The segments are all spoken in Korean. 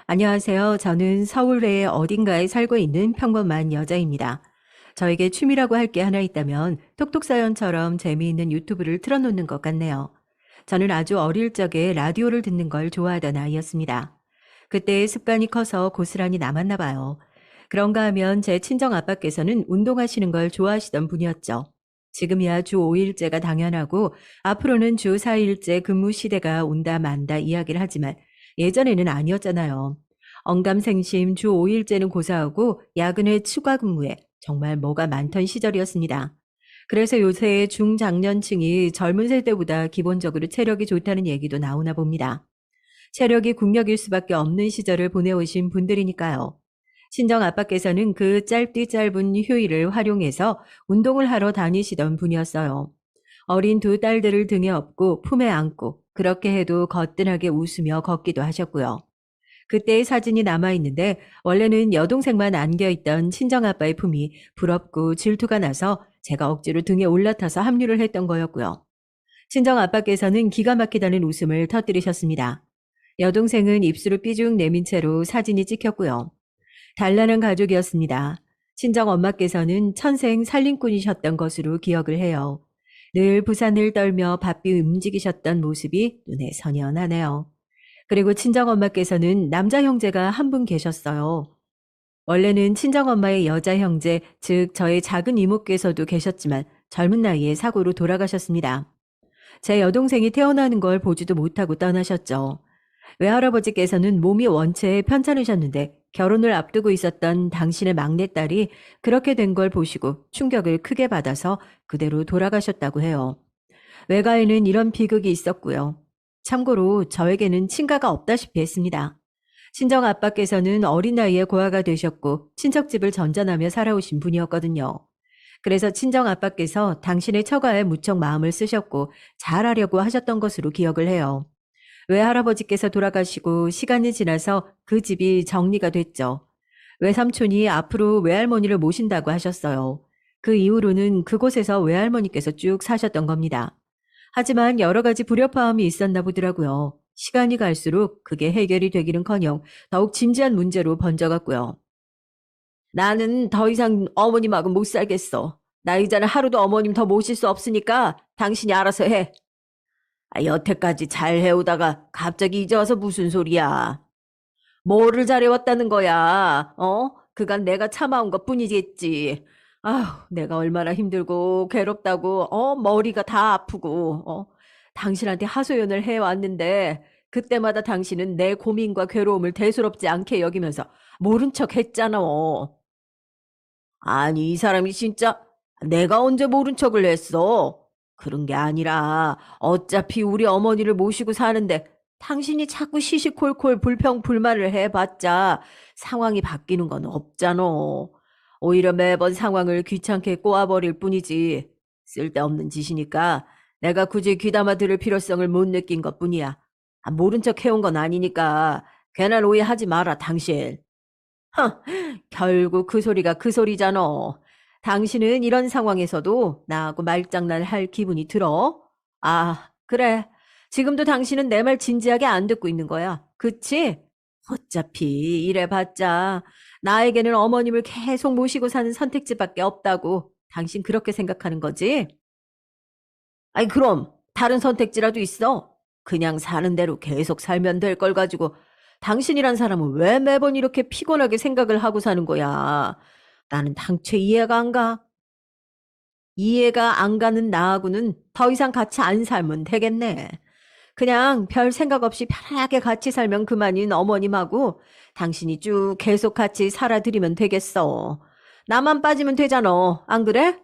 안녕하세요. 저는 서울의 어딘가에 살고 있는 평범한 여자입니다. 저에게 취미라고 할 게 하나 있다면 톡톡사연처럼 재미있는 유튜브를 틀어놓는 것 같네요. 저는 아주 어릴 적에 라디오를 듣는 걸 좋아하던 아이였습니다. 그때 습관이 커서 고스란히 남았나 봐요. 그런가 하면 제 친정 아빠께서는 운동하시는 걸 좋아하시던 분이었죠. 지금이야 주 5일제가 당연하고 앞으로는 주 4일제 근무 시대가 온다 만다 이야기를 하지만 예전에는 아니었잖아요. 언감생심 주 5일제는 고사하고 야근에 추가 근무에 정말 뭐가 많던 시절이었습니다. 그래서 요새 중장년층이 젊은 세대보다 기본적으로 체력이 좋다는 얘기도 나오나 봅니다. 체력이 국력일 수밖에 없는 시절을 보내오신 분들이니까요. 친정 아빠께서는 그 짧디 짧은 휴일을 활용해서 운동을 하러 다니시던 분이었어요. 어린 두 딸들을 등에 업고 품에 안고 그렇게 해도 거뜬하게 웃으며 걷기도 하셨고요. 그때의 사진이 남아있는데 원래는 여동생만 안겨있던 친정아빠의 품이 부럽고 질투가 나서 제가 억지로 등에 올라타서 합류를 했던 거였고요. 친정아빠께서는 기가 막히다는 웃음을 터뜨리셨습니다. 여동생은 입술을 삐죽 내민 채로 사진이 찍혔고요. 단란한 가족이었습니다. 친정엄마께서는 천생 살림꾼이셨던 것으로 기억을 해요. 늘 부산을 떨며 바삐 움직이셨던 모습이 눈에 선연하네요. 그리고 친정엄마께서는 남자 형제가 한 분 계셨어요. 원래는 친정엄마의 여자 형제, 즉 저의 작은 이모께서도 계셨지만 젊은 나이에 사고로 돌아가셨습니다. 제 여동생이 태어나는 걸 보지도 못하고 떠나셨죠. 외할아버지께서는 몸이 원체 편찮으셨는데 결혼을 앞두고 있었던 당신의 막내딸이 그렇게 된 걸 보시고 충격을 크게 받아서 그대로 돌아가셨다고 해요. 외가에는 이런 비극이 있었고요. 참고로 저에게는 친가가 없다시피 했습니다. 친정 아빠께서는 어린 나이에 고아가 되셨고 친척집을 전전하며 살아오신 분이었거든요. 그래서 친정 아빠께서 당신의 처가에 무척 마음을 쓰셨고 잘하려고 하셨던 것으로 기억을 해요. 외할아버지께서 돌아가시고 시간이 지나서 그 집이 정리가 됐죠. 외삼촌이 앞으로 외할머니를 모신다고 하셨어요. 그 이후로는 그곳에서 외할머니께서 쭉 사셨던 겁니다. 하지만 여러 가지 불협화음이 있었나 보더라고요. 시간이 갈수록 그게 해결이 되기는커녕 더욱 진지한 문제로 번져갔고요. 나는 더 이상 어머님하고 못 살겠어. 나 이제는 하루도 어머님 더 모실 수 없으니까 당신이 알아서 해. 여태까지 잘 해오다가 갑자기 이제 와서 무슨 소리야. 뭐를 잘해왔다는 거야. 그간 내가 참아온 것 뿐이겠지. 아휴, 내가 얼마나 힘들고 괴롭다고, 머리가 다 아프고, 당신한테 하소연을 해왔는데, 그때마다 당신은 내 고민과 괴로움을 대수롭지 않게 여기면서 모른 척 했잖아. 아니, 이 사람이 진짜 내가 언제 모른 척을 했어? 그런 게 아니라 어차피 우리 어머니를 모시고 사는데 당신이 자꾸 시시콜콜 불평불만을 해봤자 상황이 바뀌는 건 없잖아. 오히려 매번 상황을 귀찮게 꼬아버릴 뿐이지. 쓸데없는 짓이니까 내가 굳이 귀담아 들을 필요성을 못 느낀 것뿐이야. 모른 척 해온 건 아니니까 괜한 오해하지 마라, 당신. 허, 결국 그 소리가 그 소리잖아. 당신은 이런 상황에서도 나하고 말장난할 기분이 들어? 아, 그래. 지금도 당신은 내 말 진지하게 안 듣고 있는 거야. 그치? 어차피 이래봤자 나에게는 어머님을 계속 모시고 사는 선택지밖에 없다고 당신 그렇게 생각하는 거지? 아니, 그럼 다른 선택지라도 있어. 그냥 사는 대로 계속 살면 될 걸 가지고 당신이란 사람은 왜 매번 이렇게 피곤하게 생각을 하고 사는 거야? 나는 당최 이해가 안 가. 이해가 안 가는 나하고는 더 이상 같이 안 살면 되겠네. 그냥 별 생각 없이 편하게 같이 살면 그만인 어머님하고 당신이 쭉 계속 같이 살아드리면 되겠어. 나만 빠지면 되잖아. 안 그래?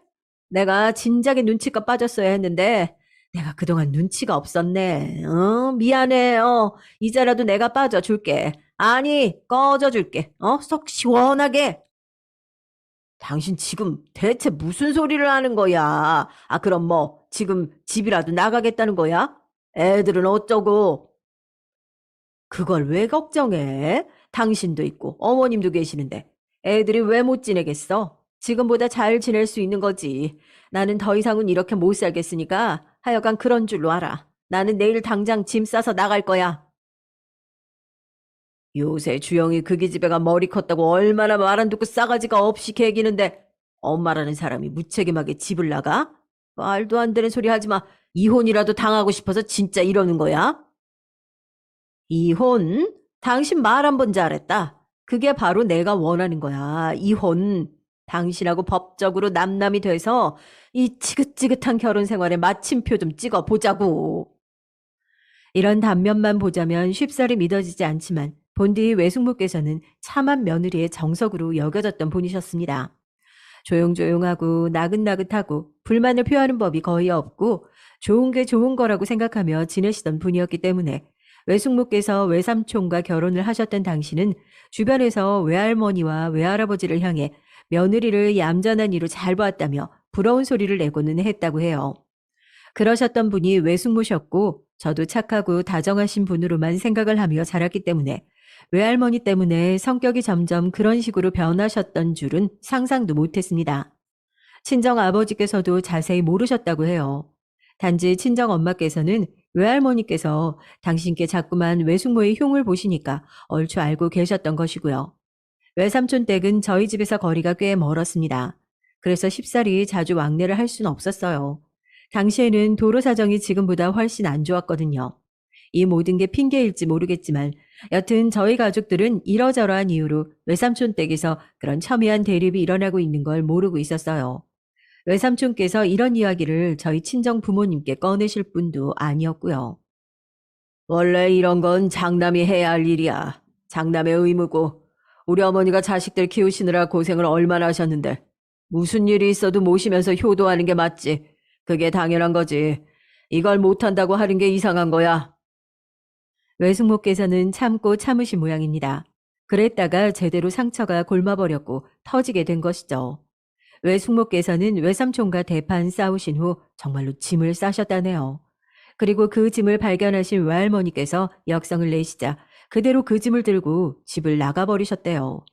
내가 진작에 눈치가 빠졌어야 했는데 내가 그동안 눈치가 없었네. 미안해. 이제라도 내가 빠져줄게. 아니, 꺼져줄게. 속 시원하게. 당신 지금 대체 무슨 소리를 하는 거야? 그럼 뭐 지금 집이라도 나가겠다는 거야? 애들은 어쩌고? 그걸 왜 걱정해? 당신도 있고 어머님도 계시는데 애들이 왜 못 지내겠어? 지금보다 잘 지낼 수 있는 거지. 나는 더 이상은 이렇게 못 살겠으니까 하여간 그런 줄로 알아. 나는 내일 당장 짐 싸서 나갈 거야. 요새 주영이 그 기집애가 머리 컸다고 얼마나 말 안 듣고 싸가지가 없이 개기는데 엄마라는 사람이 무책임하게 집을 나가? 말도 안 되는 소리 하지 마. 이혼이라도 당하고 싶어서 진짜 이러는 거야? 이혼? 당신 말 한 번 잘했다. 그게 바로 내가 원하는 거야. 이혼. 당신하고 법적으로 남남이 돼서 이 지긋지긋한 결혼 생활에 마침표 좀 찍어 보자고. 이런 단면만 보자면 쉽사리 믿어지지 않지만 본디 외숙모께서는 참한 며느리의 정석으로 여겨졌던 분이셨습니다. 조용조용하고 나긋나긋하고 불만을 표하는 법이 거의 없고 좋은 게 좋은 거라고 생각하며 지내시던 분이었기 때문에 외숙모께서 외삼촌과 결혼을 하셨던 당시는 주변에서 외할머니와 외할아버지를 향해 며느리를 얌전한 이로 잘 보았다며 부러운 소리를 내고는 했다고 해요. 그러셨던 분이 외숙모셨고 저도 착하고 다정하신 분으로만 생각을 하며 자랐기 때문에 외할머니 때문에 성격이 점점 그런 식으로 변하셨던 줄은 상상도 못했습니다. 친정 아버지께서도 자세히 모르셨다고 해요. 단지 친정 엄마께서는 외할머니께서 당신께 자꾸만 외숙모의 흉을 보시니까 얼추 알고 계셨던 것이고요. 외삼촌 댁은 저희 집에서 거리가 꽤 멀었습니다. 그래서 쉽사리 자주 왕래를 할 수는 없었어요. 당시에는 도로 사정이 지금보다 훨씬 안 좋았거든요. 이 모든 게 핑계일지 모르겠지만 여튼 저희 가족들은 이러저러한 이유로 외삼촌 댁에서 그런 첨예한 대립이 일어나고 있는 걸 모르고 있었어요. 외삼촌께서 이런 이야기를 저희 친정 부모님께 꺼내실 분도 아니었고요. 원래 이런 건 장남이 해야 할 일이야. 장남의 의무고 우리 어머니가 자식들 키우시느라 고생을 얼마나 하셨는데 무슨 일이 있어도 모시면서 효도하는 게 맞지. 그게 당연한 거지. 이걸 못한다고 하는 게 이상한 거야. 외숙모께서는 참고 참으신 모양입니다. 그랬다가 제대로 상처가 골마버렸고 터지게 된 것이죠. 외숙모께서는 외삼촌과 대판 싸우신 후 정말로 짐을 싸셨다네요. 그리고 그 짐을 발견하신 외할머니께서 역성을 내시자 그대로 그 짐을 들고 집을 나가버리셨대요.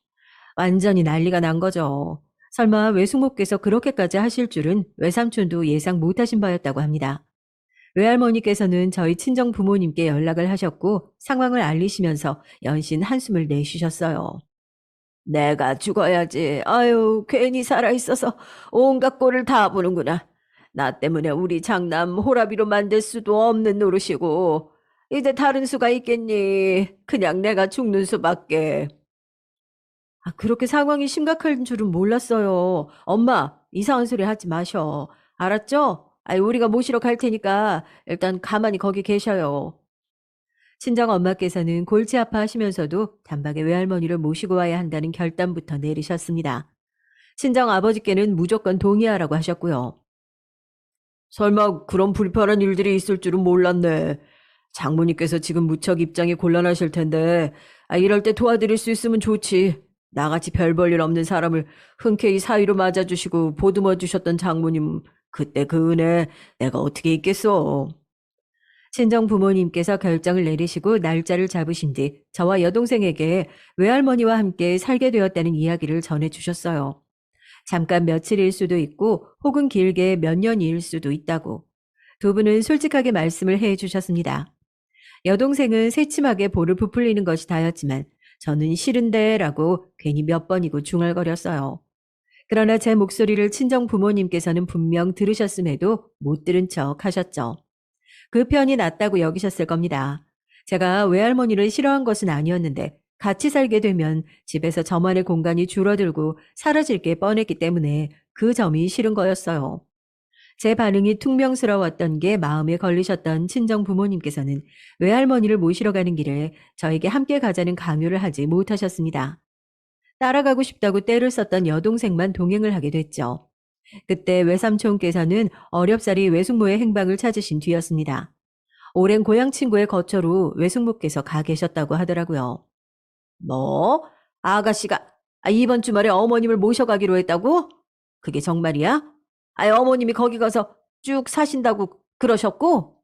완전히 난리가 난 거죠. 설마 외숙모께서 그렇게까지 하실 줄은 외삼촌도 예상 못하신 바였다고 합니다. 외할머니께서는 저희 친정 부모님께 연락을 하셨고 상황을 알리시면서 연신 한숨을 내쉬셨어요. 내가 죽어야지. 아유, 괜히 살아있어서 온갖 꼴을 다 보는구나. 나 때문에 우리 장남 호라비로 만들 수도 없는 노릇이고 이제 다른 수가 있겠니? 그냥 내가 죽는 수밖에. 그렇게 상황이 심각한 줄은 몰랐어요. 엄마, 이상한 소리 하지 마셔. 알았죠? 우리가 모시러 갈 테니까 일단 가만히 거기 계셔요. 친정 엄마께서는 골치 아파하시면서도 단박에 외할머니를 모시고 와야 한다는 결단부터 내리셨습니다. 친정 아버지께는 무조건 동의하라고 하셨고요. 설마 그런 불편한 일들이 있을 줄은 몰랐네. 장모님께서 지금 무척 입장이 곤란하실 텐데 이럴 때 도와드릴 수 있으면 좋지. 나같이 별 볼 일 없는 사람을 흔쾌히 사위로 맞아주시고 보듬어 주셨던 장모님 그때 그 은혜 내가 어떻게 잊겠어. 친정 부모님께서 결정을 내리시고 날짜를 잡으신 뒤 저와 여동생에게 외할머니와 함께 살게 되었다는 이야기를 전해주셨어요. 잠깐 며칠일 수도 있고 혹은 길게 몇 년일 수도 있다고. 두 분은 솔직하게 말씀을 해 주셨습니다. 여동생은 새침하게 볼을 부풀리는 것이 다였지만 저는 싫은데 라고 괜히 몇 번이고 중얼거렸어요. 그러나 제 목소리를 친정 부모님께서는 분명 들으셨음에도 못 들은 척 하셨죠. 그 편이 낫다고 여기셨을 겁니다. 제가 외할머니를 싫어한 것은 아니었는데 같이 살게 되면 집에서 저만의 공간이 줄어들고 사라질 게 뻔했기 때문에 그 점이 싫은 거였어요. 제 반응이 퉁명스러웠던 게 마음에 걸리셨던 친정 부모님께서는 외할머니를 모시러 가는 길에 저에게 함께 가자는 강요를 하지 못하셨습니다. 따라가고 싶다고 떼를 썼던 여동생만 동행을 하게 됐죠. 그때 외삼촌께서는 어렵사리 외숙모의 행방을 찾으신 뒤였습니다. 오랜 고향 친구의 거처로 외숙모께서 가 계셨다고 하더라고요. 뭐? 아가씨가 이번 주말에 어머님을 모셔가기로 했다고? 그게 정말이야? 어머님이 거기 가서 쭉 사신다고 그러셨고?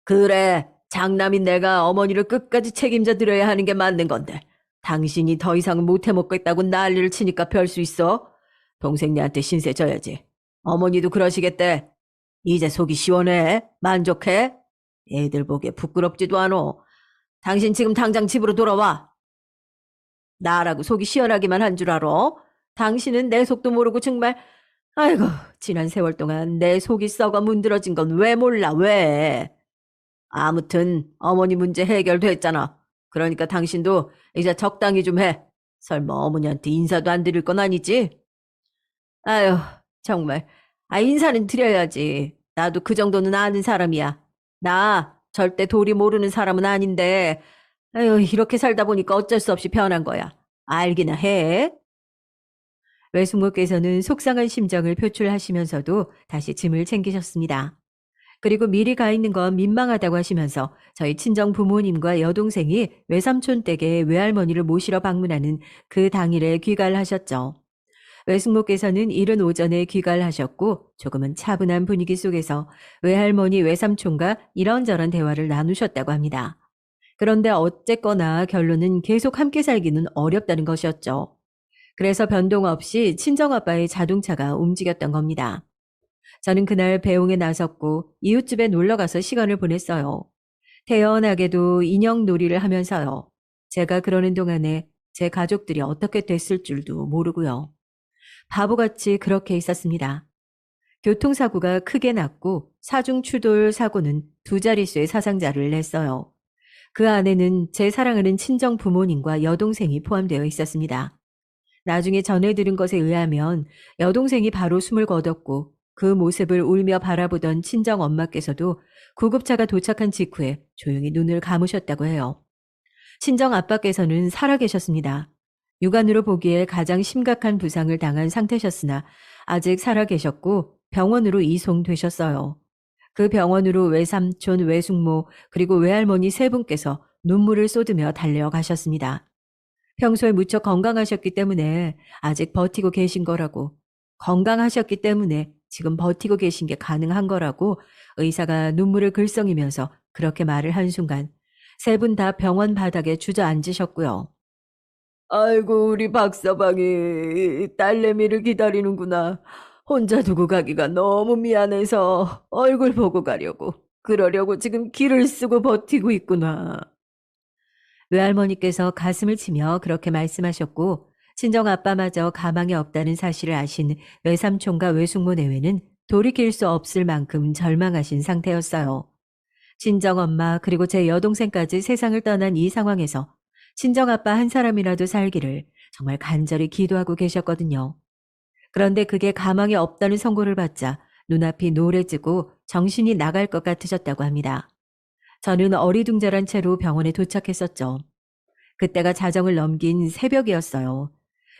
그래, 장남인 내가 어머니를 끝까지 책임져 드려야 하는 게 맞는 건데 당신이 더 이상 못 해먹겠다고 난리를 치니까 별 수 있어? 동생네한테 신세 져야지. 어머니도 그러시겠대. 이제 속이 시원해? 만족해? 애들 보기에 부끄럽지도 않어. 당신 지금 당장 집으로 돌아와. 나라고 속이 시원하기만 한 줄 알아? 당신은 내 속도 모르고 정말 아이고 지난 세월 동안 내 속이 썩어 문드러진 건 왜 몰라 왜? 아무튼 어머니 문제 해결됐잖아. 그러니까 당신도 이제 적당히 좀 해. 설마 어머니한테 인사도 안 드릴 건 아니지? 아유 정말 인사는 드려야지. 나도 그 정도는 아는 사람이야. 나 절대 도리 모르는 사람은 아닌데 아유 이렇게 살다 보니까 어쩔 수 없이 변한 거야. 알기나 해. 외숙모께서는 속상한 심정을 표출하시면서도 다시 짐을 챙기셨습니다. 그리고 미리 가 있는 건 민망하다고 하시면서 저희 친정 부모님과 여동생이 외삼촌 댁에 외할머니를 모시러 방문하는 그 당일에 귀가를 하셨죠. 외숙모께서는 이른 오전에 귀가를 하셨고 조금은 차분한 분위기 속에서 외할머니 외삼촌과 이런저런 대화를 나누셨다고 합니다. 그런데 어쨌거나 결론은 계속 함께 살기는 어렵다는 것이었죠. 그래서 변동 없이 친정아빠의 자동차가 움직였던 겁니다. 저는 그날 배웅에 나섰고 이웃집에 놀러가서 시간을 보냈어요. 태연하게도 인형 놀이를 하면서요. 제가 그러는 동안에 제 가족들이 어떻게 됐을 줄도 모르고요. 바보같이 그렇게 있었습니다. 교통사고가 크게 났고 사중추돌 사고는 두 자릿수의 사상자를 냈어요. 그 안에는 제 사랑하는 친정 부모님과 여동생이 포함되어 있었습니다. 나중에 전해 들은 것에 의하면 여동생이 바로 숨을 거뒀고 그 모습을 울며 바라보던 친정 엄마께서도 구급차가 도착한 직후에 조용히 눈을 감으셨다고 해요. 친정 아빠께서는 살아계셨습니다. 육안으로 보기에 가장 심각한 부상을 당한 상태셨으나 아직 살아계셨고 병원으로 이송되셨어요. 그 병원으로 외삼촌, 외숙모, 그리고 외할머니 세 분께서 눈물을 쏟으며 달려가셨습니다. 평소에 무척 건강하셨기 때문에 아직 버티고 계신 거라고, 건강하셨기 때문에 지금 버티고 계신 게 가능한 거라고 의사가 눈물을 글썽이면서 그렇게 말을 한 순간 세 분 다 병원 바닥에 주저앉으셨고요. 아이고 우리 박서방이 딸내미를 기다리는구나. 혼자 두고 가기가 너무 미안해서 얼굴 보고 가려고. 그러려고 지금 기를 쓰고 버티고 있구나. 외할머니께서 가슴을 치며 그렇게 말씀하셨고 친정 아빠마저 가망이 없다는 사실을 아신 외삼촌과 외숙모 내외는 돌이킬 수 없을 만큼 절망하신 상태였어요. 친정 엄마 그리고 제 여동생까지 세상을 떠난 이 상황에서 친정 아빠 한 사람이라도 살기를 정말 간절히 기도하고 계셨거든요. 그런데 그게 가망이 없다는 선고를 받자 눈앞이 노래지고 정신이 나갈 것 같으셨다고 합니다. 저는 어리둥절한 채로 병원에 도착했었죠. 그때가 자정을 넘긴 새벽이었어요.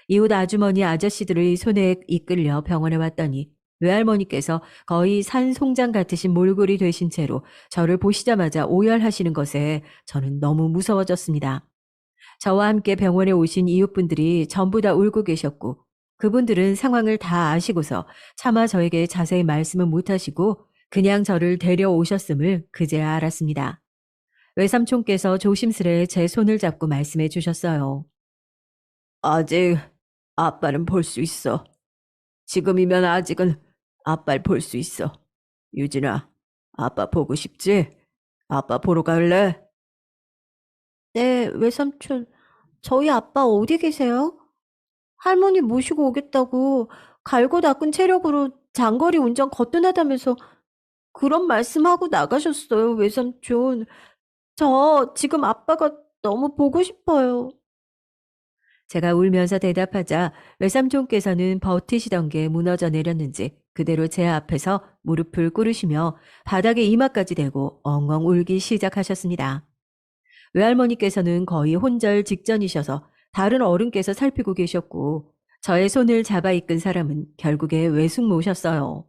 이웃 아주머니 아저씨들의 손에 이끌려 병원에 왔더니 외할머니께서 거의 산송장 같으신 몰골이 되신 채로 저를 보시자마자 오열하시는 것에 저는 너무 무서워졌습니다. 저와 함께 병원에 오신 이웃분들이 전부 다 울고 계셨고 그분들은 상황을 다 아시고서 차마 저에게 자세히 말씀은 못하시고 그냥 저를 데려오셨음을 그제야 알았습니다. 외삼촌께서 조심스레 제 손을 잡고 말씀해 주셨어요. 아직 아빠는 볼 수 있어. 지금이면 아직은 아빠를 볼 수 있어. 유진아, 아빠 보고 싶지? 아빠 보러 갈래? 네, 외삼촌. 저희 아빠 어디 계세요? 할머니 모시고 오겠다고 갈고 닦은 체력으로 장거리 운전 거뜬하다면서 그런 말씀하고 나가셨어요, 외삼촌. 저 지금 아빠가 너무 보고 싶어요. 제가 울면서 대답하자 외삼촌께서는 버티시던 게 무너져 내렸는지 그대로 제 앞에서 무릎을 꿇으시며 바닥에 이마까지 대고 엉엉 울기 시작하셨습니다. 외할머니께서는 거의 혼절 직전이셔서 다른 어른께서 살피고 계셨고 저의 손을 잡아 이끈 사람은 결국에 외숙모셨어요.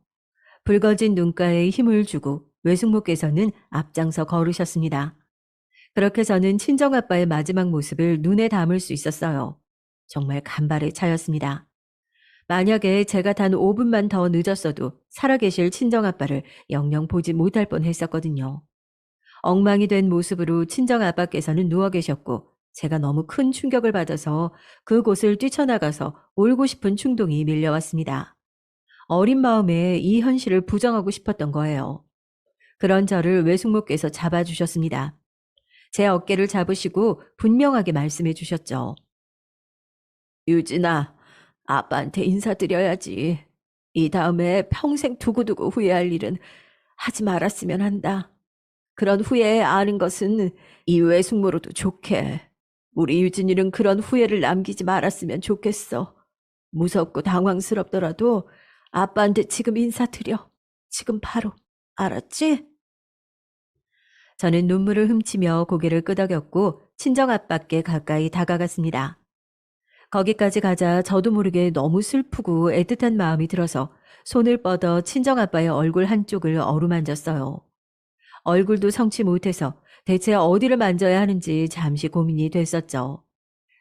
붉어진 눈가에 힘을 주고 외숙모께서는 앞장서 걸으셨습니다. 그렇게 저는 친정아빠의 마지막 모습을 눈에 담을 수 있었어요. 정말 간발의 차였습니다. 만약에 제가 단 5분만 더 늦었어도 살아계실 친정아빠를 영영 보지 못할 뻔했었거든요. 엉망이 된 모습으로 친정아빠께서는 누워 계셨고 제가 너무 큰 충격을 받아서 그곳을 뛰쳐나가서 울고 싶은 충동이 밀려왔습니다. 어린 마음에 이 현실을 부정하고 싶었던 거예요. 그런 저를 외숙모께서 잡아주셨습니다. 제 어깨를 잡으시고 분명하게 말씀해 주셨죠. 유진아, 아빠한테 인사드려야지. 이 다음에 평생 두고두고 후회할 일은 하지 말았으면 한다. 그런 후회 아는 것은 이 외숙모로도 좋게. 우리 유진이는 그런 후회를 남기지 말았으면 좋겠어. 무섭고 당황스럽더라도 아빠한테 지금 인사드려. 지금 바로. 알았지? 저는 눈물을 훔치며 고개를 끄덕였고 친정아빠께 가까이 다가갔습니다. 거기까지 가자 저도 모르게 너무 슬프고 애틋한 마음이 들어서 손을 뻗어 친정아빠의 얼굴 한쪽을 어루만졌어요. 얼굴도 성치 못해서 대체 어디를 만져야 하는지 잠시 고민이 됐었죠.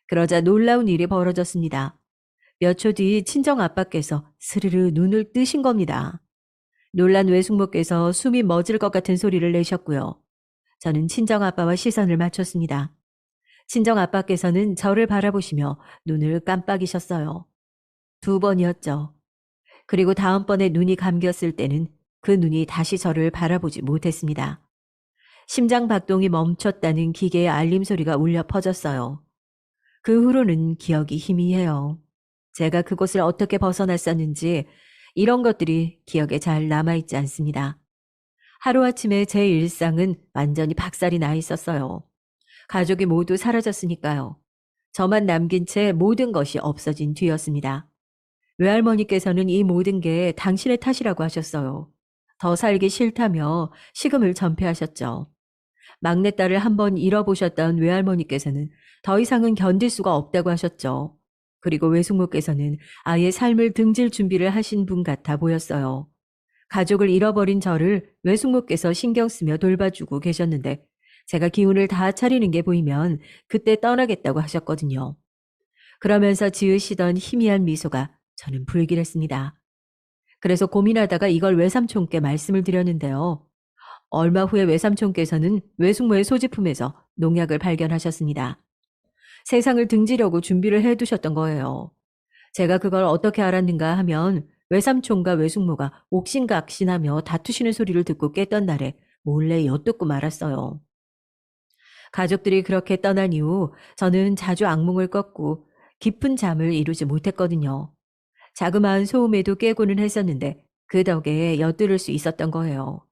그러자 놀라운 일이 벌어졌습니다. 몇 초 뒤 친정아빠께서 스르르 눈을 뜨신 겁니다. 놀란 외숙모께서 숨이 멎을 것 같은 소리를 내셨고요. 저는 친정아빠와 시선을 맞췄습니다. 친정아빠께서는 저를 바라보시며 눈을 깜빡이셨어요. 2번이었죠. 그리고 다음번에 눈이 감겼을 때는 그 눈이 다시 저를 바라보지 못했습니다. 심장 박동이 멈췄다는 기계의 알림 소리가 울려 퍼졌어요. 그 후로는 기억이 희미해요. 제가 그곳을 어떻게 벗어났었는지 이런 것들이 기억에 잘 남아있지 않습니다. 하루아침에 제 일상은 완전히 박살이 나 있었어요. 가족이 모두 사라졌으니까요. 저만 남긴 채 모든 것이 없어진 뒤였습니다. 외할머니께서는 이 모든 게 당신의 탓이라고 하셨어요. 더 살기 싫다며 식음을 전폐하셨죠. 막내딸을 한번 잃어보셨던 외할머니께서는 더 이상은 견딜 수가 없다고 하셨죠. 그리고 외숙모께서는 아예 삶을 등질 준비를 하신 분 같아 보였어요. 가족을 잃어버린 저를 외숙모께서 신경 쓰며 돌봐주고 계셨는데 제가 기운을 다 차리는 게 보이면 그때 떠나겠다고 하셨거든요. 그러면서 지으시던 희미한 미소가 저는 불길했습니다. 그래서 고민하다가 이걸 외삼촌께 말씀을 드렸는데요. 얼마 후에 외삼촌께서는 외숙모의 소지품에서 농약을 발견하셨습니다. 세상을 등지려고 준비를 해두셨던 거예요. 제가 그걸 어떻게 알았는가 하면 외삼촌과 외숙모가 옥신각신하며 다투시는 소리를 듣고 깼던 날에 몰래 엿듣고 말았어요. 가족들이 그렇게 떠난 이후 저는 자주 악몽을 꿨고 깊은 잠을 이루지 못했거든요. 자그마한 소음에도 깨고는 했었는데 그 덕에 엿들을 수 있었던 거예요.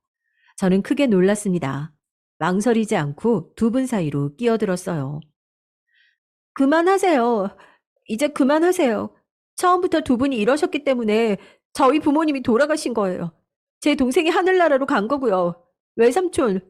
저는 크게 놀랐습니다. 망설이지 않고 2분 사이로 끼어들었어요. 그만하세요. 이제 그만하세요. 처음부터 2분이 이러셨기 때문에 저희 부모님이 돌아가신 거예요. 제 동생이 하늘나라로 간 거고요. 외삼촌,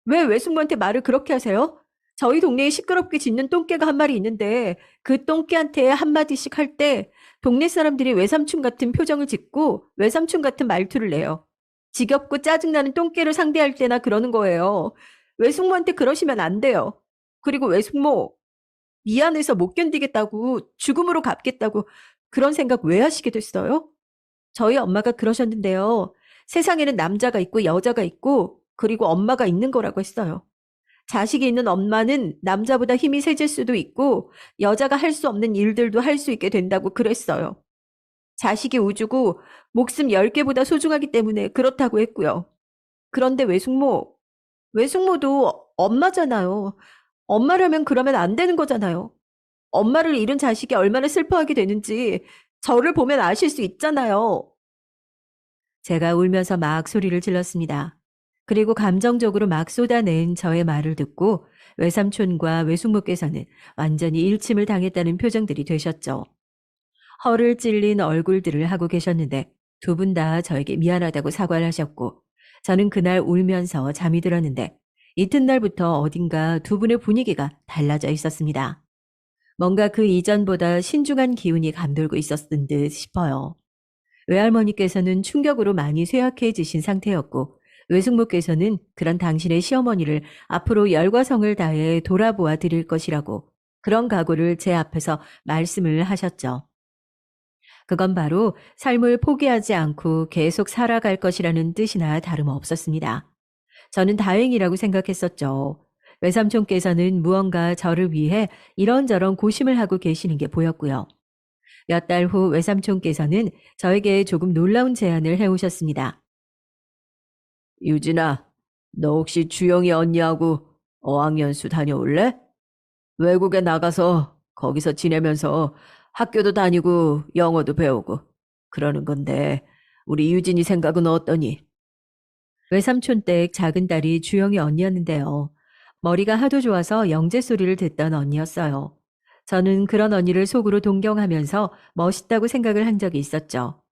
왜 외숙모한테 말을 그렇게 하세요? 저희 동네에 시끄럽게 짖는 똥개가 한 마리 있는데 그 똥개한테 한마디씩 할 때 동네 사람들이 외삼촌 같은 표정을 짓고 외삼촌 같은 말투를 내요. 지겹고 짜증나는 똥개를 상대할 때나 그러는 거예요. 외숙모한테 그러시면 안 돼요. 그리고 외숙모, 미안해서 못 견디겠다고, 죽음으로 갚겠다고 그런 생각 왜 하시게 됐어요? 저희 엄마가 그러셨는데요. 세상에는 남자가 있고 여자가 있고 그리고 엄마가 있는 거라고 했어요. 자식이 있는 엄마는 남자보다 힘이 세질 수도 있고 여자가 할 수 없는 일들도 할 수 있게 된다고 그랬어요. 자식이 우주고 목숨 10개보다 소중하기 때문에 그렇다고 했고요. 그런데 외숙모도 엄마잖아요. 엄마라면 그러면 안 되는 거잖아요. 엄마를 잃은 자식이 얼마나 슬퍼하게 되는지 저를 보면 아실 수 있잖아요. 제가 울면서 막 소리를 질렀습니다. 그리고 감정적으로 막 쏟아낸 저의 말을 듣고 외삼촌과 외숙모께서는 완전히 일침을 당했다는 표정들이 되셨죠. 허를 찔린 얼굴들을 하고 계셨는데 2분 다 저에게 미안하다고 사과를 하셨고 저는 그날 울면서 잠이 들었는데 이튿날부터 어딘가 2분의 분위기가 달라져 있었습니다. 뭔가 그 이전보다 신중한 기운이 감돌고 있었던 듯 싶어요. 외할머니께서는 충격으로 많이 쇠약해지신 상태였고 외숙모께서는 그런 당신의 시어머니를 앞으로 열과 성을 다해 돌아보아 드릴 것이라고 그런 각오를 제 앞에서 말씀을 하셨죠. 그건 바로 삶을 포기하지 않고 계속 살아갈 것이라는 뜻이나 다름없었습니다. 저는 다행이라고 생각했었죠. 외삼촌께서는 무언가 저를 위해 이런저런 고심을 하고 계시는 게 보였고요. 몇 달 후 외삼촌께서는 저에게 조금 놀라운 제안을 해오셨습니다. 유진아, 너 혹시 주영이 언니하고 어학연수 다녀올래? 외국에 나가서 거기서 지내면서 학교도 다니고 영어도 배우고 그러는 건데 우리 유진이 생각은 어떠니? 외삼촌 댁 작은 딸이 주영이 언니였는데요. 머리가 하도 좋아서 영재 소리를 듣던 언니였어요. 저는 그런 언니를 속으로 동경하면서 멋있다고 생각을 한 적이 있었죠.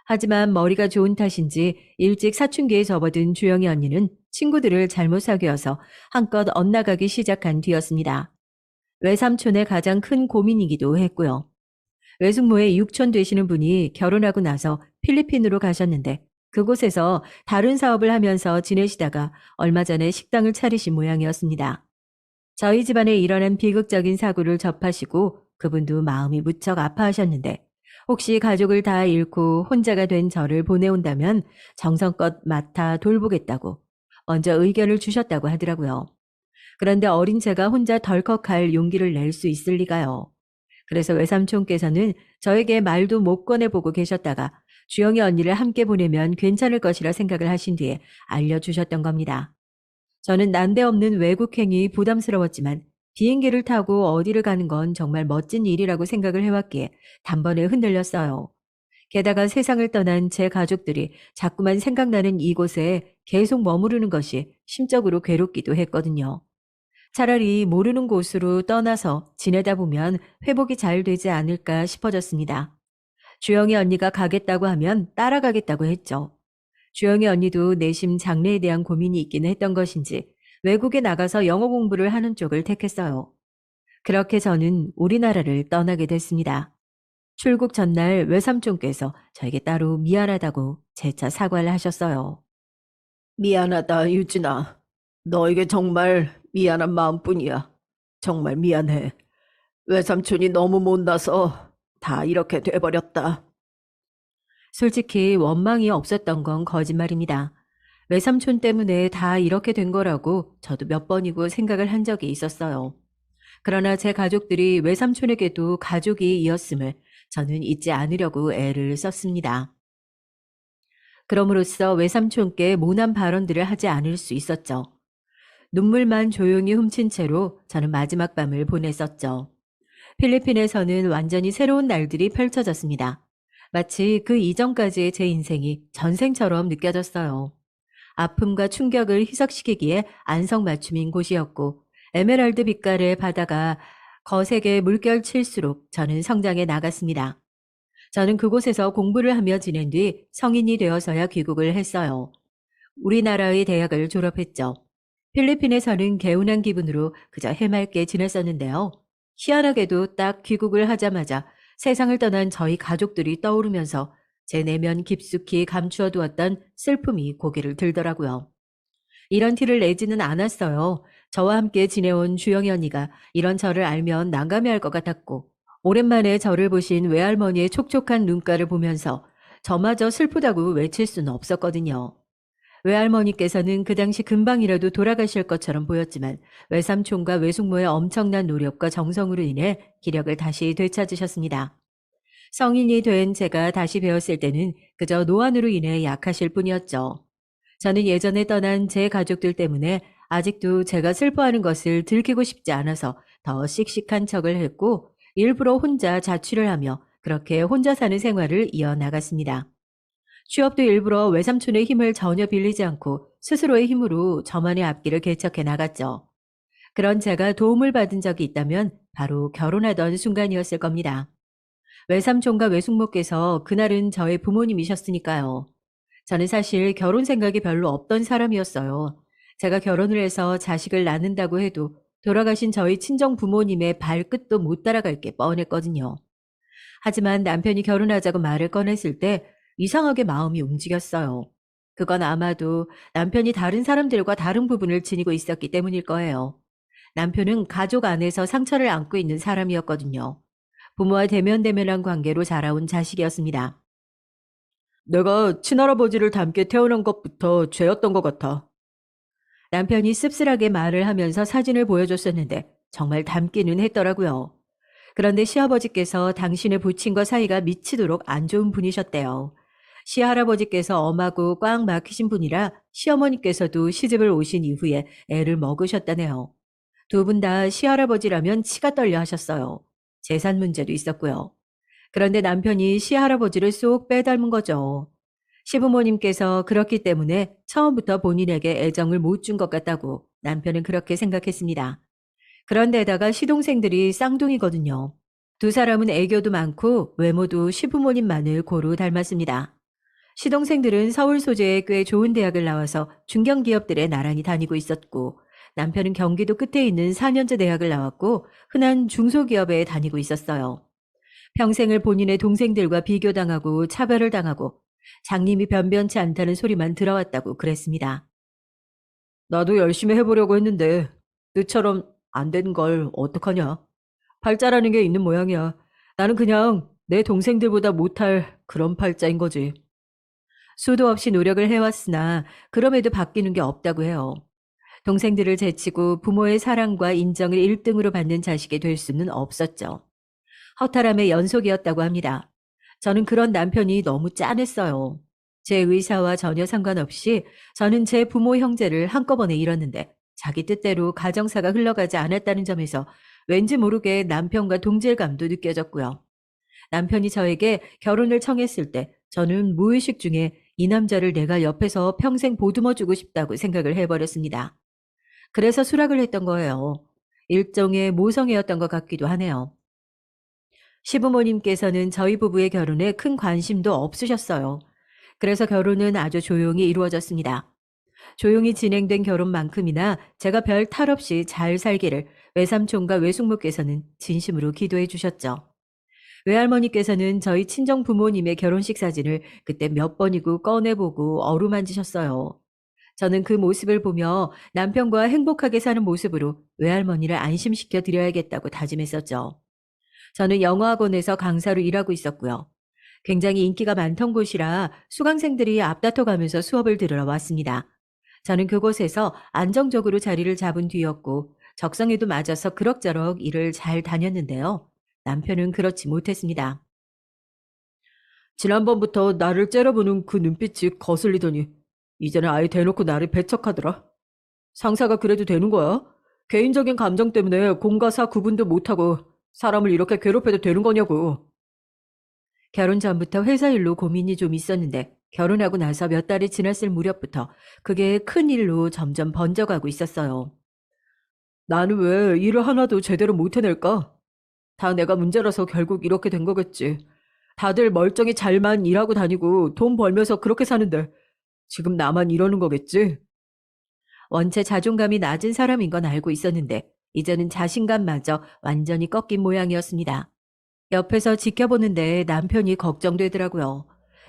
하지만 머리가 좋은 탓인지 일찍 사춘기에 접어든 주영이 언니는 친구들을 잘못 사귀어서 한껏 엇나가기 시작한 뒤였습니다. 외삼촌의 가장 큰 고민이기도 했고요. 외숙모의 육촌 되시는 분이 결혼하고 나서 필리핀으로 가셨는데 그곳에서 다른 사업을 하면서 지내시다가 얼마 전에 식당을 차리신 모양이었습니다. 저희 집안에 일어난 비극적인 사고를 접하시고 그분도 마음이 무척 아파하셨는데 혹시 가족을 다 잃고 혼자가 된 저를 보내온다면 정성껏 맡아 돌보겠다고 먼저 의견을 주셨다고 하더라고요. 그런데 어린 제가 혼자 덜컥할 용기를 낼 수 있을 리가요. 그래서 외삼촌께서는 저에게 말도 못 꺼내보고 계셨다가 주영이 언니를 함께 보내면 괜찮을 것이라 생각을 하신 뒤에 알려주셨던 겁니다. 저는 난데없는 외국행이 부담스러웠지만 비행기를 타고 어디를 가는 건 정말 멋진 일이라고 생각을 해왔기에 단번에 흔들렸어요. 게다가 세상을 떠난 제 가족들이 자꾸만 생각나는 이곳에 계속 머무르는 것이 심적으로 괴롭기도 했거든요. 차라리 모르는 곳으로 떠나서 지내다 보면 회복이 잘 되지 않을까 싶어졌습니다. 주영이 언니가 가겠다고 하면 따라가겠다고 했죠. 주영이 언니도 내심 장래에 대한 고민이 있기는 했던 것인지 외국에 나가서 영어 공부를 하는 쪽을 택했어요. 그렇게 저는 우리나라를 떠나게 됐습니다. 출국 전날 외삼촌께서 저에게 따로 미안하다고 재차 사과를 하셨어요. 미안하다, 유진아. 너에게 정말 미안한 마음뿐이야. 정말 미안해. 외삼촌이 너무 못나서 다 이렇게 돼버렸다. 솔직히 원망이 없었던 건 거짓말입니다. 외삼촌 때문에 다 이렇게 된 거라고 저도 몇 번이고 생각을 한 적이 있었어요. 그러나 제 가족들이 외삼촌에게도 가족이 이었음을 저는 잊지 않으려고 애를 썼습니다. 그럼으로써 외삼촌께 모난 발언들을 하지 않을 수 있었죠. 눈물만 조용히 훔친 채로 저는 마지막 밤을 보냈었죠. 필리핀에서는 완전히 새로운 날들이 펼쳐졌습니다. 마치 그 이전까지의 제 인생이 전생처럼 느껴졌어요. 아픔과 충격을 희석시키기에 안성맞춤인 곳이었고 에메랄드 빛깔의 바다가 거세게 물결칠수록 저는 성장해 나갔습니다. 저는 그곳에서 공부를 하며 지낸 뒤 성인이 되어서야 귀국을 했어요. 우리나라의 대학을 졸업했죠. 필리핀에서는 개운한 기분으로 그저 해맑게 지냈었는데요. 희한하게도 딱 귀국을 하자마자 세상을 떠난 저희 가족들이 떠오르면서 제 내면 깊숙이 감추어 두었던 슬픔이 고개를 들더라고요. 이런 티를 내지는 않았어요. 저와 함께 지내온 주영이 언니가 이런 저를 알면 난감해할 것 같았고 오랜만에 저를 보신 외할머니의 촉촉한 눈가를 보면서 저마저 슬프다고 외칠 수는 없었거든요. 외할머니께서는 그 당시 금방이라도 돌아가실 것처럼 보였지만 외삼촌과 외숙모의 엄청난 노력과 정성으로 인해 기력을 다시 되찾으셨습니다. 성인이 된 제가 다시 배웠을 때는 그저 노안으로 인해 약하실 뿐이었죠. 저는 예전에 떠난 제 가족들 때문에 아직도 제가 슬퍼하는 것을 들키고 싶지 않아서 더 씩씩한 척을 했고 일부러 혼자 자취를 하며 그렇게 혼자 사는 생활을 이어나갔습니다. 취업도 일부러 외삼촌의 힘을 전혀 빌리지 않고 스스로의 힘으로 저만의 앞길을 개척해 나갔죠. 그런 제가 도움을 받은 적이 있다면 바로 결혼하던 순간이었을 겁니다. 외삼촌과 외숙모께서 그날은 저의 부모님이셨으니까요. 저는 사실 결혼 생각이 별로 없던 사람이었어요. 제가 결혼을 해서 자식을 낳는다고 해도 돌아가신 저희 친정 부모님의 발끝도 못 따라갈 게 뻔했거든요. 하지만 남편이 결혼하자고 말을 꺼냈을 때 이상하게 마음이 움직였어요. 그건 아마도 남편이 다른 사람들과 다른 부분을 지니고 있었기 때문일 거예요. 남편은 가족 안에서 상처를 안고 있는 사람이었거든요. 부모와 대면대면한 관계로 자라온 자식이었습니다. 내가 친할아버지를 닮게 태어난 것부터 죄였던 것 같아. 남편이 씁쓸하게 말을 하면서 사진을 보여줬었는데 정말 닮기는 했더라고요. 그런데 시아버지께서 당신의 부친과 사이가 미치도록 안 좋은 분이셨대요. 시할아버지께서 엄하고 꽉 막히신 분이라 시어머니께서도 시집을 오신 이후에 애를 먹으셨다네요. 두 분 다 시할아버지라면 치가 떨려 하셨어요. 재산 문제도 있었고요. 그런데 남편이 시할아버지를 쏙 빼닮은 거죠. 시부모님께서 그렇기 때문에 처음부터 본인에게 애정을 못 준 것 같다고 남편은 그렇게 생각했습니다. 그런데다가 시동생들이 쌍둥이거든요. 두 사람은 애교도 많고 외모도 시부모님만을 고루 닮았습니다. 시동생들은 서울 소재의 꽤 좋은 대학을 나와서 중견기업들에 나란히 다니고 있었고, 남편은 경기도 끝에 있는 4년제 대학을 나왔고 흔한 중소기업에 다니고 있었어요. 평생을 본인의 동생들과 비교당하고 차별을 당하고 장님이 변변치 않다는 소리만 들어왔다고 그랬습니다. 나도 열심히 해보려고 했는데 너처럼 안 되는 걸 어떡하냐. 팔자라는 게 있는 모양이야. 나는 그냥 내 동생들보다 못할 그런 팔자인 거지. 수도 없이 노력을 해왔으나 그럼에도 바뀌는 게 없다고 해요. 동생들을 제치고 부모의 사랑과 인정을 1등으로 받는 자식이 될 수는 없었죠. 허탈함의 연속이었다고 합니다. 저는 그런 남편이 너무 짠했어요. 제 의사와 전혀 상관없이 저는 제 부모 형제를 한꺼번에 잃었는데 자기 뜻대로 가정사가 흘러가지 않았다는 점에서 왠지 모르게 남편과 동질감도 느껴졌고요. 남편이 저에게 결혼을 청했을 때 저는 무의식 중에 이 남자를 내가 옆에서 평생 보듬어주고 싶다고 생각을 해버렸습니다. 그래서 수락을 했던 거예요. 일종의 모성애였던 것 같기도 하네요. 시부모님께서는 저희 부부의 결혼에 큰 관심도 없으셨어요. 그래서 결혼은 아주 조용히 이루어졌습니다. 조용히 진행된 결혼만큼이나 제가 별 탈 없이 잘 살기를 외삼촌과 외숙모께서는 진심으로 기도해 주셨죠. 외할머니께서는 저희 친정 부모님의 결혼식 사진을 그때 몇 번이고 꺼내보고 어루만지셨어요. 저는 그 모습을 보며 남편과 행복하게 사는 모습으로 외할머니를 안심시켜 드려야겠다고 다짐했었죠. 저는 영어학원에서 강사로 일하고 있었고요. 굉장히 인기가 많던 곳이라 수강생들이 앞다퉈 가면서 수업을 들으러 왔습니다. 저는 그곳에서 안정적으로 자리를 잡은 뒤였고 적성에도 맞아서 그럭저럭 일을 잘 다녔는데요. 남편은 그렇지 못했습니다. 지난번부터 나를 째려보는 그 눈빛이 거슬리더니 이제는 아예 대놓고 나를 배척하더라. 상사가 그래도 되는 거야? 개인적인 감정 때문에 공과 사 구분도 못하고 사람을 이렇게 괴롭혀도 되는 거냐고. 결혼 전부터 회사 일로 고민이 좀 있었는데 결혼하고 나서 몇 달이 지났을 무렵부터 그게 큰 일로 점점 번져가고 있었어요. 나는 왜 일을 하나도 제대로 못 해낼까? 다 내가 문제라서 결국 이렇게 된 거겠지. 다들 멀쩡히 잘만 일하고 다니고 돈 벌면서 그렇게 사는데 지금 나만 이러는 거겠지? 원체 자존감이 낮은 사람인 건 알고 있었는데 이제는 자신감마저 완전히 꺾인 모양이었습니다. 옆에서 지켜보는데 남편이 걱정되더라고요.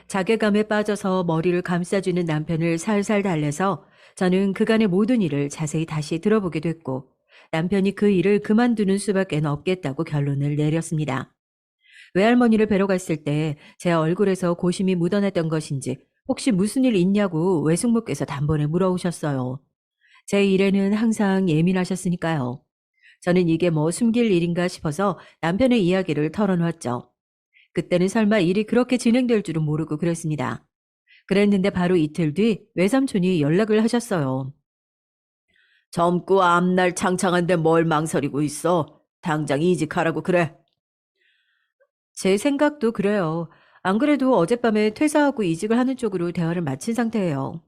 자괴감에 빠져서 머리를 감싸주는 남편을 살살 달래서 저는 그간의 모든 일을 자세히 다시 들어보게 됐고 남편이 그 일을 그만두는 수밖에 없겠다고 결론을 내렸습니다. 외할머니를 뵈러 갔을 때 제 얼굴에서 고심이 묻어났던 것인지 혹시 무슨 일 있냐고 외숙모께서 단번에 물어오셨어요. 제 일에는 항상 예민하셨으니까요. 저는 이게 뭐 숨길 일인가 싶어서 남편의 이야기를 털어놓았죠. 그때는 설마 일이 그렇게 진행될 줄은 모르고 그랬습니다. 그랬는데 바로 이틀 뒤 외삼촌이 연락을 하셨어요. 젊고 앞날 창창한데 뭘 망설이고 있어? 당장 이직하라고 그래. 제 생각도 그래요. 안 그래도 어젯밤에 퇴사하고 이직을 하는 쪽으로 대화를 마친 상태예요.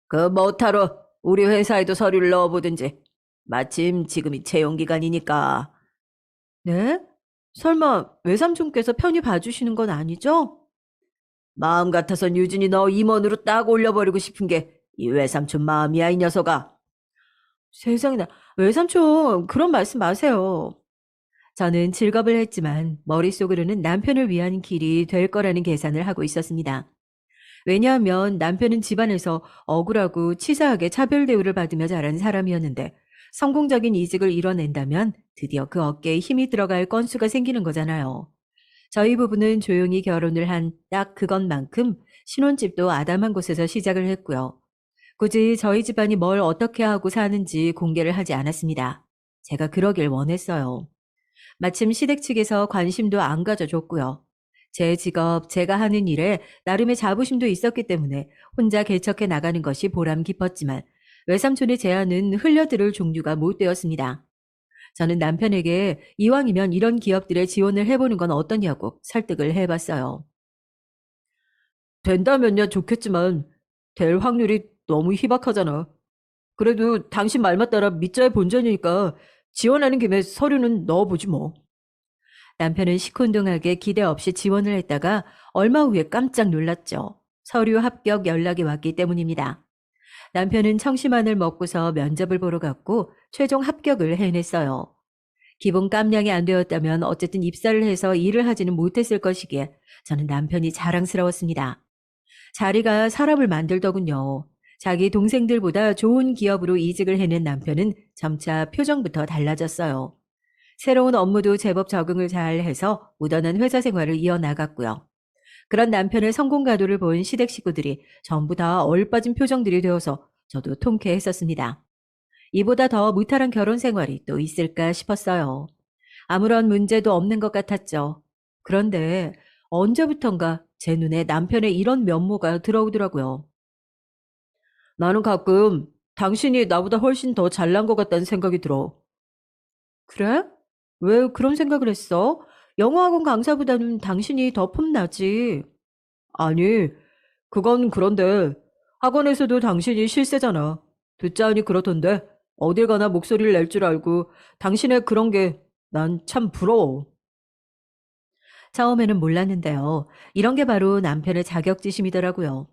그 못하러 우리 회사에도 서류를 넣어보든지. 마침 지금이 채용기간이니까. 네? 설마 외삼촌께서 편히 봐주시는 건 아니죠? 마음 같아선 유진이 너 임원으로 딱 올려버리고 싶은 게 이 외삼촌 마음이야, 이 녀석아. 세상에나, 외삼촌 그런 말씀 마세요. 저는 즐겁을 했지만 머릿속으로는 남편을 위한 길이 될 거라는 계산을 하고 있었습니다. 왜냐하면 남편은 집안에서 억울하고 치사하게 차별 대우를 받으며 자란 사람이었는데 성공적인 이직을 이뤄낸다면 드디어 그 어깨에 힘이 들어갈 건수가 생기는 거잖아요. 저희 부부는 조용히 결혼을 한 딱 그것만큼 신혼집도 아담한 곳에서 시작을 했고요. 굳이 저희 집안이 뭘 어떻게 하고 사는지 공개를 하지 않았습니다. 제가 그러길 원했어요. 마침 시댁 측에서 관심도 안 가져줬고요. 제 직업, 제가 하는 일에 나름의 자부심도 있었기 때문에 혼자 개척해 나가는 것이 보람 깊었지만 외삼촌의 제안은 흘려들을 종류가 못 되었습니다. 저는 남편에게 이왕이면 이런 기업들에 지원을 해보는 건 어떠냐고 설득을 해봤어요. 된다면야 좋겠지만 될 확률이 너무 희박하잖아. 그래도 당신 말만 따라 밑자의 본전이니까 지원하는 김에 서류는 넣어보지 뭐. 남편은 시큰둥하게 기대 없이 지원을 했다가 얼마 후에 깜짝 놀랐죠. 서류 합격 연락이 왔기 때문입니다. 남편은 청심환을 먹고서 면접을 보러 갔고 최종 합격을 해냈어요. 기본 깜냥이 안 되었다면 어쨌든 입사를 해서 일을 하지는 못했을 것이기에 저는 남편이 자랑스러웠습니다. 자리가 사람을 만들더군요. 자기 동생들보다 좋은 기업으로 이직을 해낸 남편은 점차 표정부터 달라졌어요. 새로운 업무도 제법 적응을 잘 해서 무던한 회사 생활을 이어나갔고요. 그런 남편의 성공 가도를 본 시댁 식구들이 전부 다 얼빠진 표정들이 되어서 저도 통쾌했었습니다. 이보다 더 무탈한 결혼 생활이 또 있을까 싶었어요. 아무런 문제도 없는 것 같았죠. 그런데 언제부턴가 제 눈에 남편의 이런 면모가 들어오더라고요. 나는 가끔 당신이 나보다 훨씬 더 잘난 것 같다는 생각이 들어. 그래? 왜 그런 생각을 했어? 영어학원 강사보다는 당신이 더 폼나지. 아니, 그건 그런데 학원에서도 당신이 실세잖아. 듣자하니 그렇던데 어딜 가나 목소리를 낼 줄 알고 당신의 그런 게 난 참 부러워. 처음에는 몰랐는데요. 이런 게 바로 남편의 자격지심이더라고요.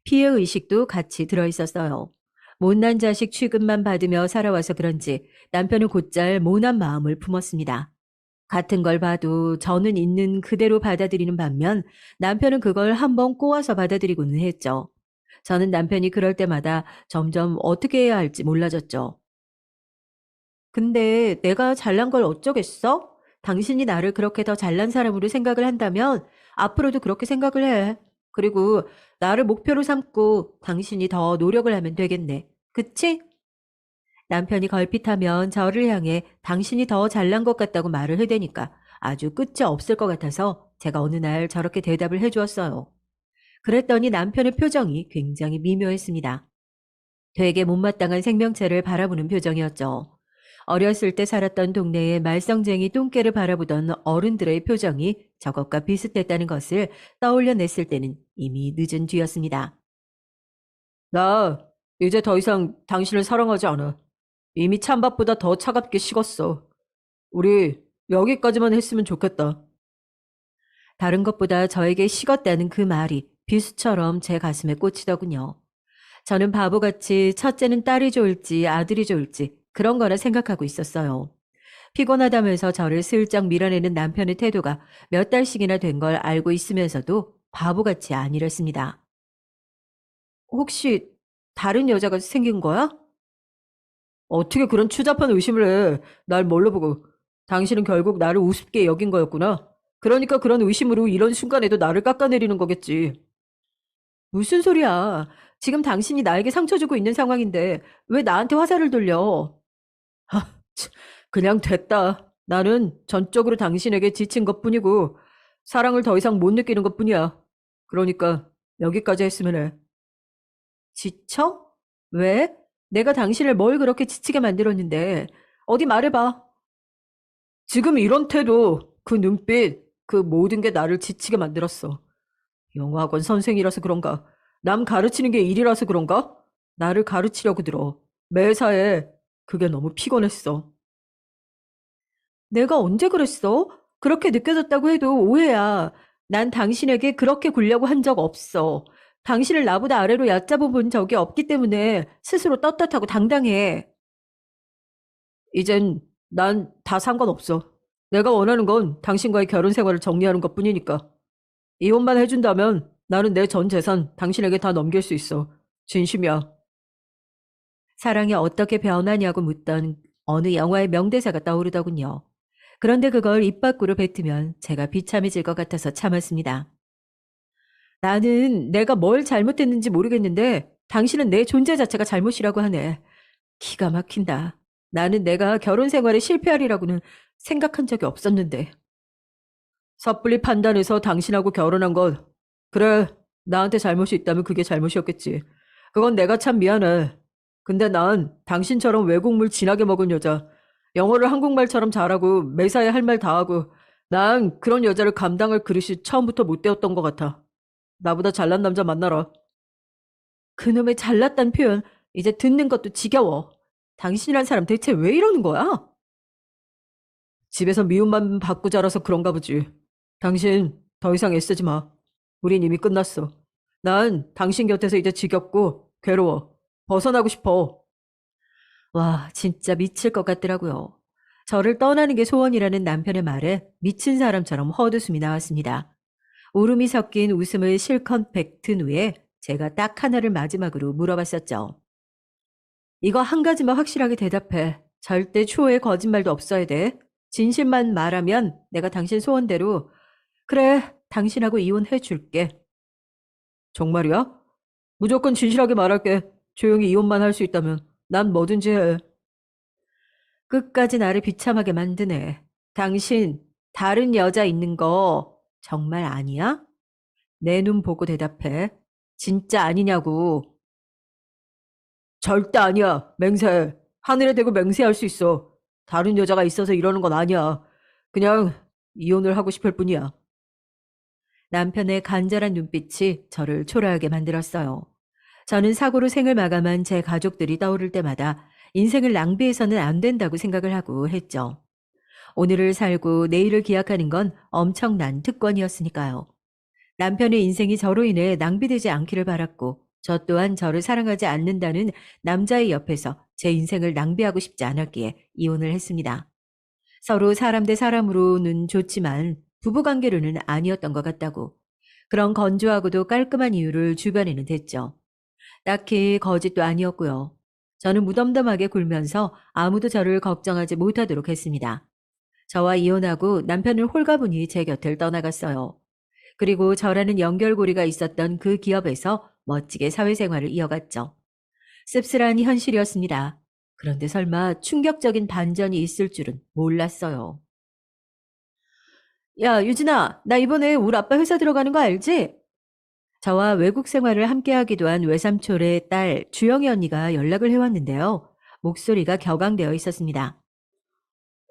피해의식도 같이 들어있었어요. 못난 자식 취급만 받으며 살아와서 그런지 남편은 곧잘 모난 마음을 품었습니다. 같은 걸 봐도 저는 있는 그대로 받아들이는 반면 남편은 그걸 한번 꼬아서 받아들이고는 했죠. 저는 남편이 그럴 때마다 점점 어떻게 해야 할지 몰라졌죠. 근데 내가 잘난 걸 어쩌겠어? 당신이 나를 그렇게 더 잘난 사람으로 생각을 한다면 앞으로도 그렇게 생각을 해. 그리고 나를 목표로 삼고 당신이 더 노력을 하면 되겠네. 그치? 남편이 걸핏하면 저를 향해 당신이 더 잘난 것 같다고 말을 해대니까 아주 끝이 없을 것 같아서 제가 어느 날 저렇게 대답을 해주었어요. 그랬더니 남편의 표정이 굉장히 미묘했습니다. 되게 못마땅한 생명체를 바라보는 표정이었죠. 어렸을 때 살았던 동네의 말썽쟁이 똥개를 바라보던 어른들의 표정이 저것과 비슷했다는 것을 떠올려냈을 때는 이미 늦은 뒤였습니다. 나 이제 더 이상 당신을 사랑하지 않아. 이미 찬밥보다 더 차갑게 식었어. 우리 여기까지만 했으면 좋겠다. 다른 것보다 저에게 식었다는 그 말이 비수처럼 제 가슴에 꽂히더군요. 저는 바보같이 첫째는 딸이 좋을지 아들이 좋을지 그런 거나 생각하고 있었어요. 피곤하다면서 저를 슬쩍 밀어내는 남편의 태도가 몇 달씩이나 된 걸 알고 있으면서도 바보같이 아니랬습니다. 혹시 다른 여자가 생긴 거야? 어떻게 그런 추잡한 의심을 해? 날 뭘로 보고. 당신은 결국 나를 우습게 여긴 거였구나. 그러니까 그런 의심으로 이런 순간에도 나를 깎아내리는 거겠지. 무슨 소리야. 지금 당신이 나에게 상처 주고 있는 상황인데 왜 나한테 화살을 돌려? 치, 그냥 됐다. 나는 전적으로 당신에게 지친 것뿐이고 사랑을 더 이상 못 느끼는 것뿐이야. 그러니까 여기까지 했으면 해. 지쳐? 왜? 내가 당신을 뭘 그렇게 지치게 만들었는데. 어디 말해봐. 지금 이런 태도, 그 눈빛, 그 모든 게 나를 지치게 만들었어. 영어학원 선생이라서 그런가? 남 가르치는 게 일이라서 그런가? 나를 가르치려고 들어. 매사에 그게 너무 피곤했어. 내가 언제 그랬어? 그렇게 느껴졌다고 해도 오해야. 난 당신에게 그렇게 굴려고 한 적 없어. 당신을 나보다 아래로 얕잡아 본 적이 없기 때문에 스스로 떳떳하고 당당해. 이젠 난 다 상관없어. 내가 원하는 건 당신과의 결혼 생활을 정리하는 것뿐이니까. 이혼만 해준다면 나는 내 전 재산 당신에게 다 넘길 수 있어. 진심이야. 사랑이 어떻게 변하냐고 묻던 어느 영화의 명대사가 떠오르더군요. 그런데 그걸 입 밖으로 뱉으면 제가 비참해질 것 같아서 참았습니다. 나는 내가 뭘 잘못했는지 모르겠는데 당신은 내 존재 자체가 잘못이라고 하네. 기가 막힌다. 나는 내가 결혼 생활에 실패하리라고는 생각한 적이 없었는데. 섣불리 판단해서 당신하고 결혼한 건 그래 나한테 잘못이 있다면 그게 잘못이었겠지. 그건 내가 참 미안해. 근데 난 당신처럼 외국물 진하게 먹은 여자, 영어를 한국말처럼 잘하고 매사에 할 말 다 하고 난 그런 여자를 감당할 그릇이 처음부터 못 되었던 것 같아. 나보다 잘난 남자 만나라. 그놈의 잘났단 표현, 이제 듣는 것도 지겨워. 당신이란 사람 대체 왜 이러는 거야? 집에서 미움만 받고 자라서 그런가 보지. 당신 더 이상 애쓰지 마. 우린 이미 끝났어. 난 당신 곁에서 이제 지겹고 괴로워. 벗어나고 싶어. 와, 진짜 미칠 것 같더라고요. 저를 떠나는 게 소원이라는 남편의 말에 미친 사람처럼 헛웃음이 나왔습니다. 울음이 섞인 웃음을 실컷 뱉은 후에 제가 딱 하나를 마지막으로 물어봤었죠. 이거 한 가지만 확실하게 대답해. 절대 추호의 거짓말도 없어야 돼. 진실만 말하면 내가 당신 소원대로 그래, 당신하고 이혼해 줄게. 정말이야? 무조건 진실하게 말할게. 조용히 이혼만 할 수 있다면 난 뭐든지 해. 끝까지 나를 비참하게 만드네. 당신 다른 여자 있는 거 정말 아니야? 내 눈 보고 대답해. 진짜 아니냐고. 절대 아니야. 맹세. 하늘에 대고 맹세할 수 있어. 다른 여자가 있어서 이러는 건 아니야. 그냥 이혼을 하고 싶을 뿐이야. 남편의 간절한 눈빛이 저를 초라하게 만들었어요. 저는 사고로 생을 마감한 제 가족들이 떠오를 때마다 인생을 낭비해서는 안 된다고 생각을 하고 했죠. 오늘을 살고 내일을 기약하는 건 엄청난 특권이었으니까요. 남편의 인생이 저로 인해 낭비되지 않기를 바랐고 저 또한 저를 사랑하지 않는다는 남자의 옆에서 제 인생을 낭비하고 싶지 않았기에 이혼을 했습니다. 서로 사람 대 사람으로는 좋지만 부부관계로는 아니었던 것 같다고 그런 건조하고도 깔끔한 이유를 주변에는 댔죠. 딱히 거짓도 아니었고요. 저는 무덤덤하게 굴면서 아무도 저를 걱정하지 못하도록 했습니다. 저와 이혼하고 남편은 홀가분히 제 곁을 떠나갔어요. 그리고 저라는 연결고리가 있었던 그 기업에서 멋지게 사회생활을 이어갔죠. 씁쓸한 현실이었습니다. 그런데 설마 충격적인 반전이 있을 줄은 몰랐어요. 야, 유진아, 나 이번에 우리 아빠 회사 들어가는 거 알지? 저와 외국 생활을 함께 하기도 한 외삼촌의 딸 주영이 언니가 연락을 해왔는데요. 목소리가 격앙되어 있었습니다.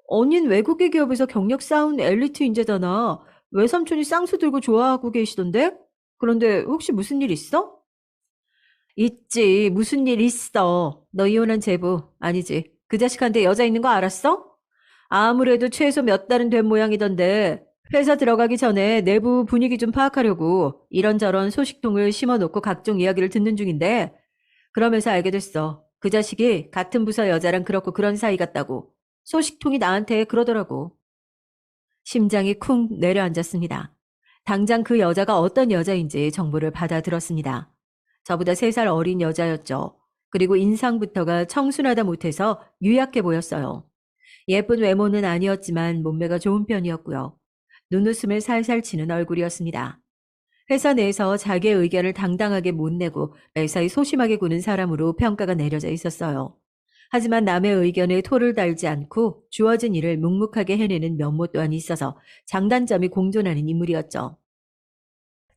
언닌 외국계 기업에서 경력 쌓은 엘리트 인재잖아. 외삼촌이 쌍수 들고 좋아하고 계시던데? 그런데 혹시 무슨 일 있어? 있지. 무슨 일 있어. 너 이혼한 제부. 아니지. 그 자식한테 여자 있는 거 알았어? 아무래도 최소 몇 달은 된 모양이던데 회사 들어가기 전에 내부 분위기 좀 파악하려고 이런저런 소식통을 심어놓고 각종 이야기를 듣는 중인데 그러면서 알게 됐어. 그 자식이 같은 부서 여자랑 그렇고 그런 사이 같다고. 소식통이 나한테 그러더라고. 심장이 쿵 내려앉았습니다. 당장 그 여자가 어떤 여자인지 정보를 받아들었습니다. 저보다 3살 어린 여자였죠. 그리고 인상부터가 청순하다 못해서 유약해 보였어요. 예쁜 외모는 아니었지만 몸매가 좋은 편이었고요. 눈웃음을 살살 치는 얼굴이었습니다. 회사 내에서 자기의 의견을 당당하게 못 내고 매사에 소심하게 구는 사람으로 평가가 내려져 있었어요. 하지만 남의 의견에 토를 달지 않고 주어진 일을 묵묵하게 해내는 면모 또한 있어서 장단점이 공존하는 인물이었죠.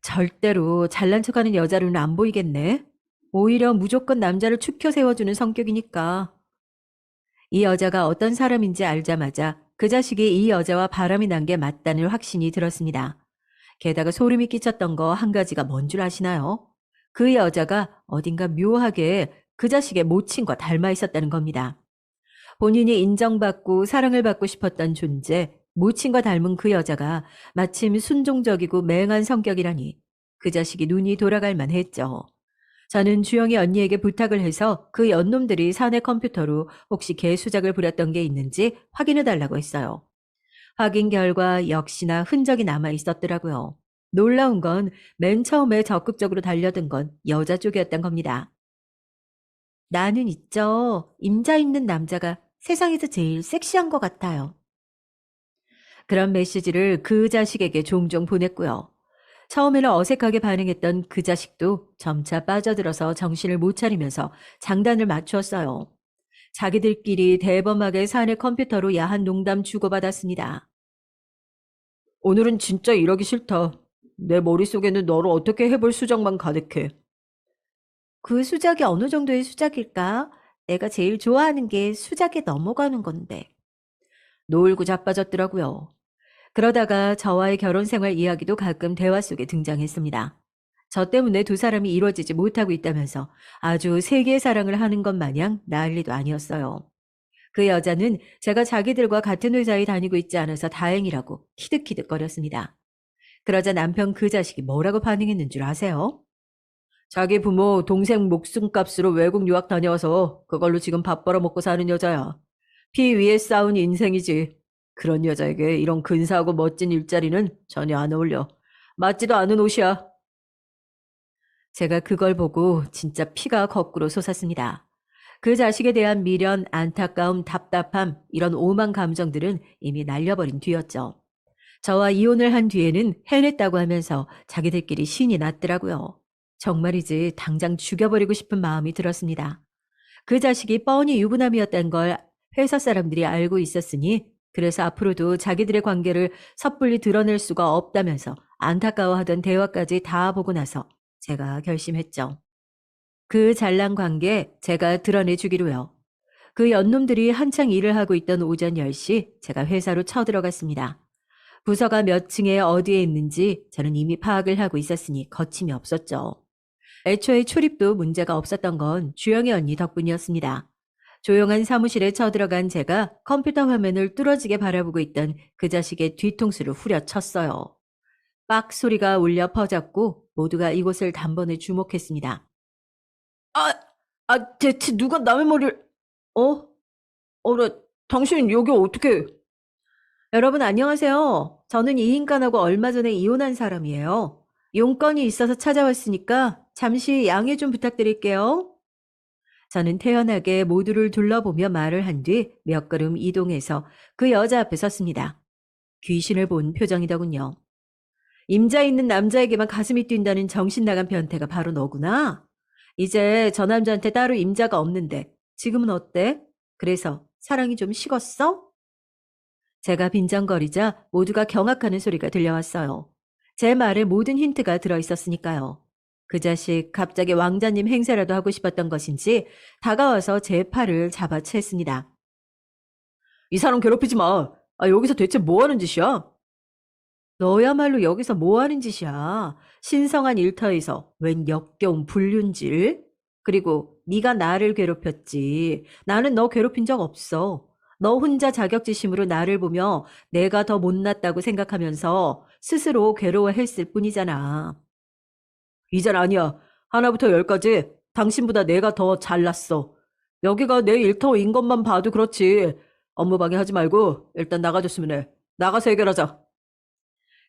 절대로 잘난 척하는 여자로는 안 보이겠네. 오히려 무조건 남자를 추켜 세워주는 성격이니까. 이 여자가 어떤 사람인지 알자마자 그 자식이 이 여자와 바람이 난 게 맞다는 확신이 들었습니다. 게다가 소름이 끼쳤던 거 한 가지가 뭔 줄 아시나요? 그 여자가 어딘가 묘하게 그 자식의 모친과 닮아 있었다는 겁니다. 본인이 인정받고 사랑을 받고 싶었던 존재, 모친과 닮은 그 여자가 마침 순종적이고 맹한 성격이라니 그 자식이 눈이 돌아갈 만했죠. 저는 주영이 언니에게 부탁을 해서 그 연놈들이 사내 컴퓨터로 혹시 개수작을 부렸던 게 있는지 확인해달라고 했어요. 확인 결과 역시나 흔적이 남아 있었더라고요. 놀라운 건 맨 처음에 적극적으로 달려든 건 여자 쪽이었던 겁니다. 나는 있죠. 임자 있는 남자가 세상에서 제일 섹시한 것 같아요. 그런 메시지를 그 자식에게 종종 보냈고요. 처음에는 어색하게 반응했던 그 자식도 점차 빠져들어서 정신을 못 차리면서 장단을 맞추었어요. 자기들끼리 대범하게 사내 컴퓨터로 야한 농담 주고받았습니다. 오늘은 진짜 이러기 싫다. 내 머릿속에는 너를 어떻게 해볼 수작만 가득해. 그 수작이 어느 정도의 수작일까? 내가 제일 좋아하는 게 수작에 넘어가는 건데. 놀고 자빠졌더라고요. 그러다가 저와의 결혼 생활 이야기도 가끔 대화 속에 등장했습니다. 저 때문에 두 사람이 이루어지지 못하고 있다면서 아주 세계의 사랑을 하는 것 마냥 난리도 아니었어요. 그 여자는 제가 자기들과 같은 회사에 다니고 있지 않아서 다행이라고 키득키득거렸습니다. 그러자 남편 그 자식이 뭐라고 반응했는 줄 아세요? 자기 부모 동생 목숨값으로 외국 유학 다녀와서 그걸로 지금 밥 벌어먹고 사는 여자야. 피 위에 쌓은 인생이지. 그런 여자에게 이런 근사하고 멋진 일자리는 전혀 안 어울려. 맞지도 않은 옷이야. 제가 그걸 보고 진짜 피가 거꾸로 솟았습니다. 그 자식에 대한 미련, 안타까움, 답답함 이런 오만 감정들은 이미 날려버린 뒤였죠. 저와 이혼을 한 뒤에는 해냈다고 하면서 자기들끼리 신이 났더라고요. 정말이지 당장 죽여버리고 싶은 마음이 들었습니다. 그 자식이 뻔히 유부남이었다는 걸 회사 사람들이 알고 있었으니 그래서 앞으로도 자기들의 관계를 섣불리 드러낼 수가 없다면서 안타까워하던 대화까지 다 보고 나서 제가 결심했죠. 그 잘난 관계 제가 드러내주기로요. 그 연놈들이 한창 일을 하고 있던 오전 10시 제가 회사로 쳐들어갔습니다. 부서가 몇 층에 어디에 있는지 저는 이미 파악을 하고 있었으니 거침이 없었죠. 애초에 출입도 문제가 없었던 건 주영이 언니 덕분이었습니다. 조용한 사무실에 쳐들어간 제가 컴퓨터 화면을 뚫어지게 바라보고 있던 그 자식의 뒤통수를 후려쳤어요. 빡 소리가 울려 퍼졌고 모두가 이곳을 단번에 주목했습니다. 아, 대체 누가 남의 머리를, 어? 나, 당신 여기 어떻게, 여러분 안녕하세요. 저는 이 인간하고 얼마 전에 이혼한 사람이에요. 용건이 있어서 찾아왔으니까 잠시 양해 좀 부탁드릴게요. 저는 태연하게 모두를 둘러보며 말을 한 뒤 몇 걸음 이동해서 그 여자 앞에 섰습니다. 귀신을 본 표정이더군요. 임자 있는 남자에게만 가슴이 뛴다는 정신 나간 변태가 바로 너구나. 이제 저 남자한테 따로 임자가 없는데 지금은 어때? 그래서 사랑이 좀 식었어? 제가 빈정거리자 모두가 경악하는 소리가 들려왔어요. 제 말에 모든 힌트가 들어있었으니까요. 그 자식 갑자기 왕자님 행세라도 하고 싶었던 것인지 다가와서 제 팔을 잡아챘습니다. 이 사람 괴롭히지 마. 여기서 대체 뭐 하는 짓이야? 너야말로 여기서 뭐 하는 짓이야. 신성한 일터에서 웬 역겨운 불륜질? 그리고 네가 나를 괴롭혔지. 나는 너 괴롭힌 적 없어. 너 혼자 자격지심으로 나를 보며 내가 더 못났다고 생각하면서 스스로 괴로워했을 뿐이잖아. 이젠 아니야. 하나부터 열까지 당신보다 내가 더 잘났어. 여기가 내 일터인 것만 봐도 그렇지. 업무 방해하지 말고 일단 나가줬으면 해. 나가서 해결하자.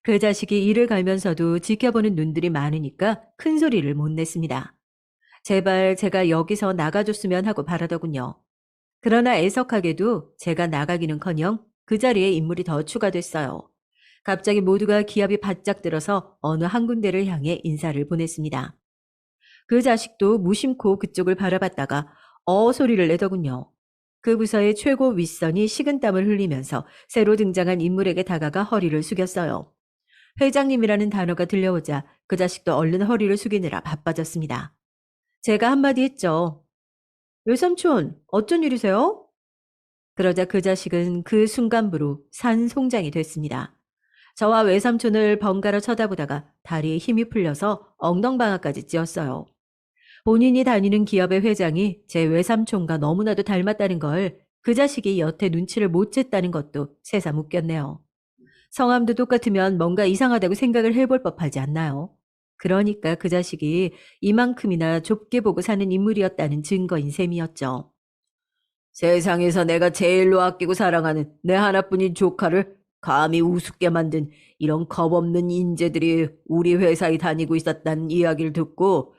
그 자식이 이를 갈면서도 지켜보는 눈들이 많으니까 큰 소리를 못 냈습니다. 제발 제가 여기서 나가줬으면 하고 바라더군요. 그러나 애석하게도 제가 나가기는커녕 그 자리에 인물이 더 추가됐어요. 갑자기 모두가 기압이 바짝 들어서 어느 한 군데를 향해 인사를 보냈습니다. 그 자식도 무심코 그쪽을 바라봤다가 소리를 내더군요. 그 부서의 최고 윗선이 식은땀을 흘리면서 새로 등장한 인물에게 다가가 허리를 숙였어요. 회장님이라는 단어가 들려오자 그 자식도 얼른 허리를 숙이느라 바빠졌습니다. 제가 한마디 했죠. 외삼촌, 어쩐 일이세요? 그러자 그 자식은 그 순간부로 산송장이 됐습니다. 저와 외삼촌을 번갈아 쳐다보다가 다리에 힘이 풀려서 엉덩방아까지 찧었어요. 본인이 다니는 기업의 회장이 제 외삼촌과 너무나도 닮았다는 걸 그 자식이 여태 눈치를 못 챘다는 것도 새삼 웃겼네요. 성함도 똑같으면 뭔가 이상하다고 생각을 해볼 법하지 않나요? 그러니까 그 자식이 이만큼이나 좁게 보고 사는 인물이었다는 증거인 셈이었죠. 세상에서 내가 제일로 아끼고 사랑하는 내 하나뿐인 조카를 감히 우습게 만든 이런 겁없는 인재들이 우리 회사에 다니고 있었다는 이야기를 듣고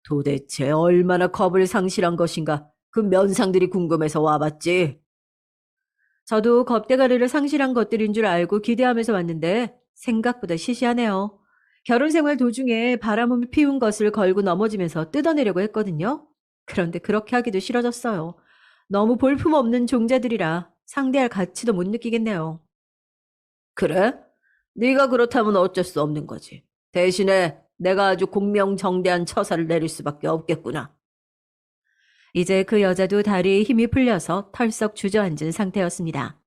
도대체 얼마나 겁을 상실한 것인가 그 면상들이 궁금해서 와봤지. 저도 겁대가리를 상실한 것들인 줄 알고 기대하면서 왔는데 생각보다 시시하네요. 결혼 생활 도중에 바람을 피운 것을 걸고 넘어지면서 뜯어내려고 했거든요. 그런데 그렇게 하기도 싫어졌어요. 너무 볼품없는 종자들이라 상대할 가치도 못 느끼겠네요. 그래? 네가 그렇다면 어쩔 수 없는 거지. 대신에 내가 아주 공명정대한 처사를 내릴 수밖에 없겠구나. 이제 그 여자도 다리에 힘이 풀려서 털썩 주저앉은 상태였습니다.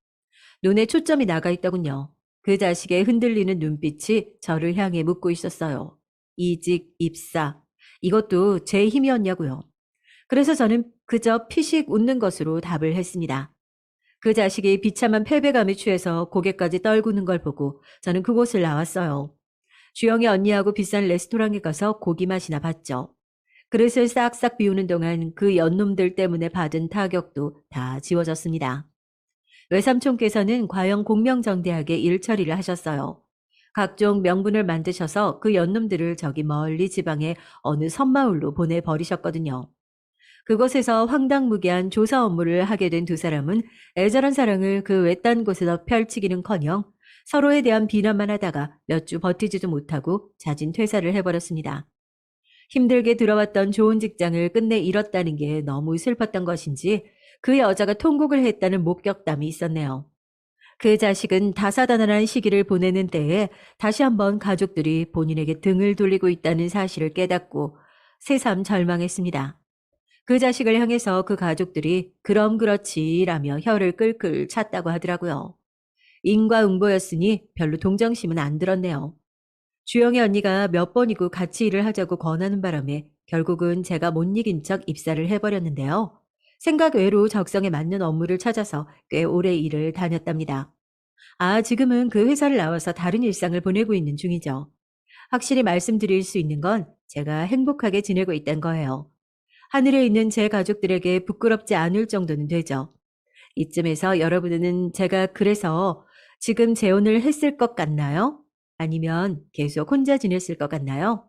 눈에 초점이 나가 있더군요. 그 자식의 흔들리는 눈빛이 저를 향해 묻고 있었어요. 이직, 입사. 이것도 제 힘이었냐고요. 그래서 저는 그저 피식 웃는 것으로 답을 했습니다. 그 자식이 비참한 패배감에 취해서 고개까지 떨구는 걸 보고 저는 그곳을 나왔어요. 주영이 언니하고 비싼 레스토랑에 가서 고기 맛이나 봤죠. 그릇을 싹싹 비우는 동안 그 연놈들 때문에 받은 타격도 다 지워졌습니다. 외삼촌께서는 과연 공명정대하게 일 처리를 하셨어요. 각종 명분을 만드셔서 그 연놈들을 저기 멀리 지방의 어느 섬마을로 보내버리셨거든요. 그곳에서 황당무계한 조사 업무를 하게 된 두 사람은 애절한 사랑을 그 외딴 곳에서 펼치기는커녕 서로에 대한 비난만 하다가 몇 주 버티지도 못하고 자진 퇴사를 해버렸습니다. 힘들게 들어왔던 좋은 직장을 끝내 잃었다는 게 너무 슬펐던 것인지 그 여자가 통곡을 했다는 목격담이 있었네요. 그 자식은 다사다난한 시기를 보내는 때에 다시 한번 가족들이 본인에게 등을 돌리고 있다는 사실을 깨닫고 새삼 절망했습니다. 그 자식을 향해서 그 가족들이 그럼 그렇지라며 혀를 끌끌 찼다고 하더라고요. 인과응보였으니 별로 동정심은 안 들었네요. 주영의 언니가 몇 번이고 같이 일을 하자고 권하는 바람에 결국은 제가 못 이긴 척 입사를 해버렸는데요. 생각 외로 적성에 맞는 업무를 찾아서 꽤 오래 일을 다녔답니다. 지금은 그 회사를 나와서 다른 일상을 보내고 있는 중이죠. 확실히 말씀드릴 수 있는 건 제가 행복하게 지내고 있다는 거예요. 하늘에 있는 제 가족들에게 부끄럽지 않을 정도는 되죠. 이쯤에서 여러분은 제가 그래서 지금 재혼을 했을 것 같나요? 아니면 계속 혼자 지냈을 것 같나요?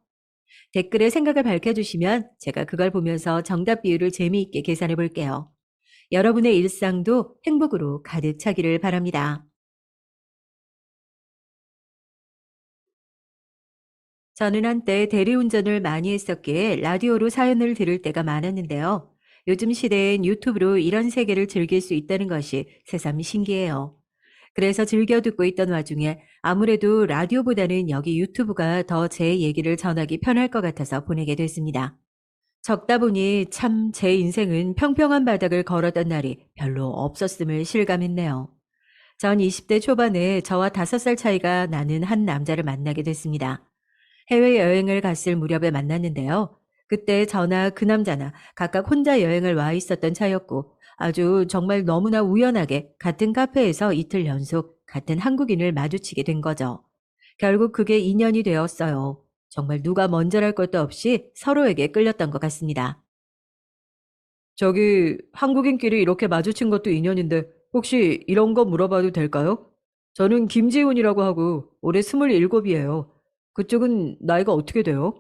댓글에 생각을 밝혀주시면 제가 그걸 보면서 정답 비율을 재미있게 계산해 볼게요. 여러분의 일상도 행복으로 가득 차기를 바랍니다. 저는 한때 대리운전을 많이 했었기에 라디오로 사연을 들을 때가 많았는데요. 요즘 시대엔 유튜브로 이런 세계를 즐길 수 있다는 것이 새삼 신기해요. 그래서 즐겨 듣고 있던 와중에 아무래도 라디오보다는 여기 유튜브가 더 제 얘기를 전하기 편할 것 같아서 보내게 됐습니다. 적다 보니 참 제 인생은 평평한 바닥을 걸었던 날이 별로 없었음을 실감했네요. 전 20대 초반에 저와 5살 차이가 나는 한 남자를 만나게 됐습니다. 해외여행을 갔을 무렵에 만났는데요. 그때 저나 그 남자나 각각 혼자 여행을 와 있었던 차였고 아주 정말 너무나 우연하게 같은 카페에서 이틀 연속 같은 한국인을 마주치게 된 거죠. 결국 그게 인연이 되었어요. 정말 누가 먼저랄 것도 없이 서로에게 끌렸던 것 같습니다. 저기 한국인끼리 이렇게 마주친 것도 인연인데 혹시 이런 거 물어봐도 될까요? 저는 김지훈이라고 하고 올해 27이에요. 그쪽은 나이가 어떻게 돼요?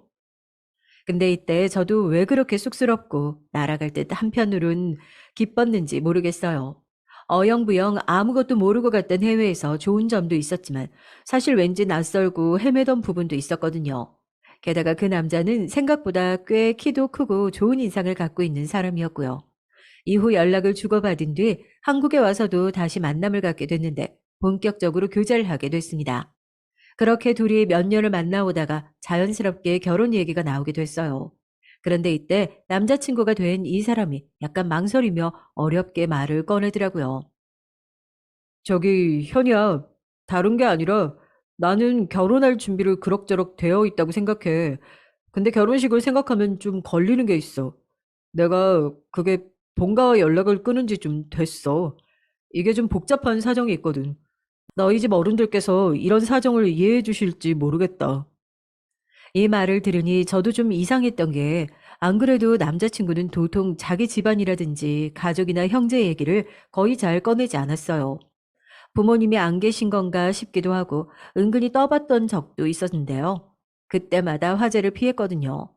근데 이때 저도 왜 그렇게 쑥스럽고 날아갈 듯 한편으론 기뻤는지 모르겠어요. 어영부영 아무것도 모르고 갔던 해외에서 좋은 점도 있었지만 사실 왠지 낯설고 헤매던 부분도 있었거든요. 게다가 그 남자는 생각보다 꽤 키도 크고 좋은 인상을 갖고 있는 사람이었고요. 이후 연락을 주고받은 뒤 한국에 와서도 다시 만남을 갖게 됐는데 본격적으로 교제를 하게 됐습니다. 그렇게 둘이 몇 년을 만나오다가 자연스럽게 결혼 얘기가 나오게 됐어요. 그런데 이때 남자친구가 된 이 사람이 약간 망설이며 어렵게 말을 꺼내더라고요. 저기 현이야. 다른 게 아니라 나는 결혼할 준비를 그럭저럭 되어 있다고 생각해. 근데 결혼식을 생각하면 좀 걸리는 게 있어. 내가 그게 본가와 연락을 끊은 지 좀 됐어. 이게 좀 복잡한 사정이 있거든. 너희 집 어른들께서 이런 사정을 이해해 주실지 모르겠다. 이 말을 들으니 저도 좀 이상했던 게 안 그래도 남자친구는 도통 자기 집안이라든지 가족이나 형제 얘기를 거의 잘 꺼내지 않았어요. 부모님이 안 계신 건가 싶기도 하고 은근히 떠봤던 적도 있었는데요. 그때마다 화제를 피했거든요.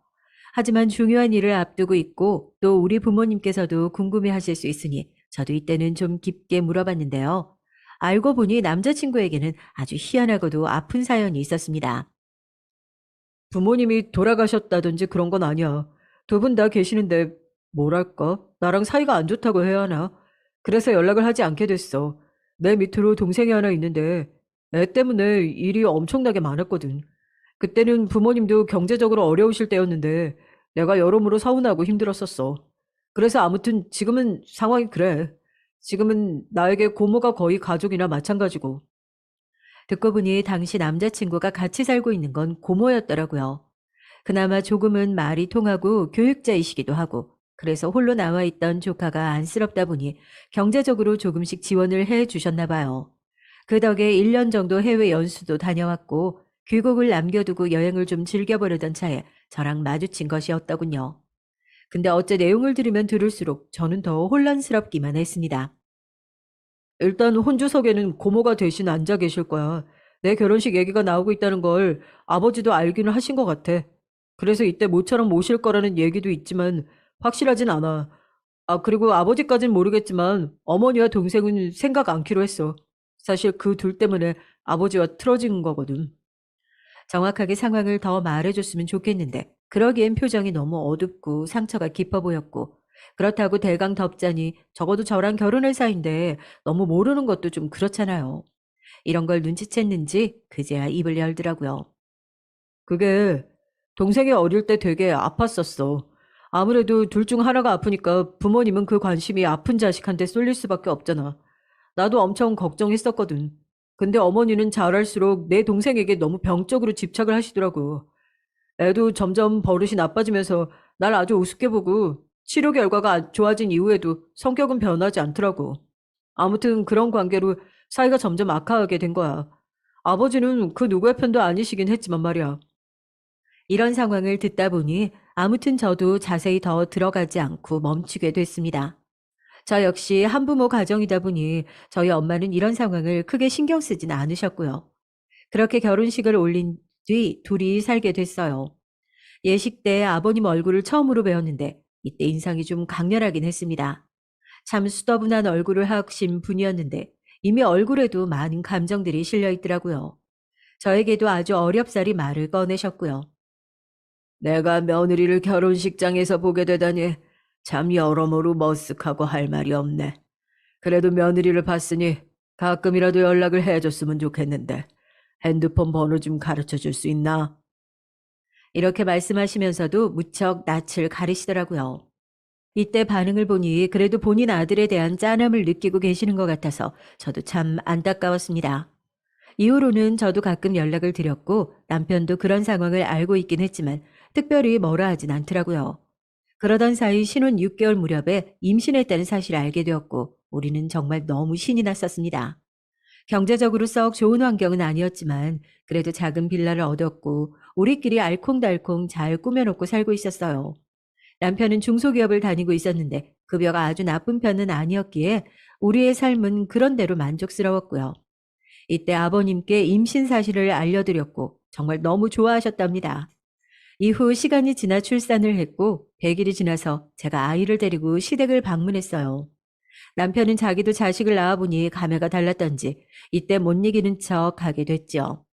하지만 중요한 일을 앞두고 있고 또 우리 부모님께서도 궁금해 하실 수 있으니 저도 이때는 좀 깊게 물어봤는데요. 알고 보니 남자친구에게는 아주 희한하고도 아픈 사연이 있었습니다. 부모님이 돌아가셨다든지 그런 건 아니야. 두 분 다 계시는데 뭐랄까? 나랑 사이가 안 좋다고 해야 하나? 그래서 연락을 하지 않게 됐어. 내 밑으로 동생이 하나 있는데 애 때문에 일이 엄청나게 많았거든. 그때는 부모님도 경제적으로 어려우실 때였는데 내가 여러모로 서운하고 힘들었었어. 그래서 아무튼 지금은 상황이 그래. 지금은 나에게 고모가 거의 가족이나 마찬가지고. 듣고 보니 당시 남자친구가 같이 살고 있는 건 고모였더라고요. 그나마 조금은 말이 통하고 교육자이시기도 하고 그래서 홀로 나와 있던 조카가 안쓰럽다 보니 경제적으로 조금씩 지원을 해 주셨나 봐요. 그 덕에 1년 정도 해외 연수도 다녀왔고 귀국을 남겨두고 여행을 좀 즐겨보려던 차에 저랑 마주친 것이었더군요. 근데 어째 내용을 들으면 들을수록 저는 더 혼란스럽기만 했습니다. 일단 혼주석에는 고모가 대신 앉아 계실 거야. 내 결혼식 얘기가 나오고 있다는 걸 아버지도 알기는 하신 것 같아. 그래서 이때 모처럼 오실 거라는 얘기도 있지만 확실하진 않아. 아, 그리고 아버지까진 모르겠지만 어머니와 동생은 생각 않기로 했어. 사실 그 둘 때문에 아버지와 틀어진 거거든. 정확하게 상황을 더 말해줬으면 좋겠는데 그러기엔 표정이 너무 어둡고 상처가 깊어 보였고 그렇다고 대강 덮자니 적어도 저랑 결혼할 사이인데 너무 모르는 것도 좀 그렇잖아요. 이런 걸 눈치챘는지 그제야 입을 열더라고요. 그게 동생이 어릴 때 되게 아팠었어. 아무래도 둘 중 하나가 아프니까 부모님은 그 관심이 아픈 자식한테 쏠릴 수밖에 없잖아. 나도 엄청 걱정했었거든. 근데 어머니는 잘할수록 내 동생에게 너무 병적으로 집착을 하시더라고. 애도 점점 버릇이 나빠지면서 날 아주 우습게 보고 치료 결과가 좋아진 이후에도 성격은 변하지 않더라고. 아무튼 그런 관계로 사이가 점점 악화하게 된 거야. 아버지는 그 누구의 편도 아니시긴 했지만 말이야. 이런 상황을 듣다 보니 아무튼 저도 자세히 더 들어가지 않고 멈추게 됐습니다. 저 역시 한부모 가정이다 보니 저희 엄마는 이런 상황을 크게 신경 쓰진 않으셨고요. 그렇게 결혼식을 올린 뒤 둘이 살게 됐어요. 예식 때 아버님 얼굴을 처음으로 배웠는데 이때 인상이 좀 강렬하긴 했습니다. 참 수더분한 얼굴을 하신 분이었는데 이미 얼굴에도 많은 감정들이 실려 있더라고요. 저에게도 아주 어렵사리 말을 꺼내셨고요. 내가 며느리를 결혼식장에서 보게 되다니 참 여러모로 머쓱하고 할 말이 없네. 그래도 며느리를 봤으니 가끔이라도 연락을 해줬으면 좋겠는데 핸드폰 번호 좀 가르쳐 줄 수 있나? 이렇게 말씀하시면서도 무척 낯을 가리시더라고요. 이때 반응을 보니 그래도 본인 아들에 대한 짠함을 느끼고 계시는 것 같아서 저도 참 안타까웠습니다. 이후로는 저도 가끔 연락을 드렸고 남편도 그런 상황을 알고 있긴 했지만 특별히 뭐라 하진 않더라고요. 그러던 사이 신혼 6개월 무렵에 임신했다는 사실을 알게 되었고 우리는 정말 너무 신이 났었습니다. 경제적으로 썩 좋은 환경은 아니었지만 그래도 작은 빌라를 얻었고 우리끼리 알콩달콩 잘 꾸며놓고 살고 있었어요. 남편은 중소기업을 다니고 있었는데 급여가 아주 나쁜 편은 아니었기에 우리의 삶은 그런대로 만족스러웠고요. 이때 아버님께 임신 사실을 알려드렸고 정말 너무 좋아하셨답니다. 이후 시간이 지나 출산을 했고 100일이 지나서 제가 아이를 데리고 시댁을 방문했어요. 남편은 자기도 자식을 낳아보니 감회가 달랐던지 이때 못 이기는 척 하게 됐죠.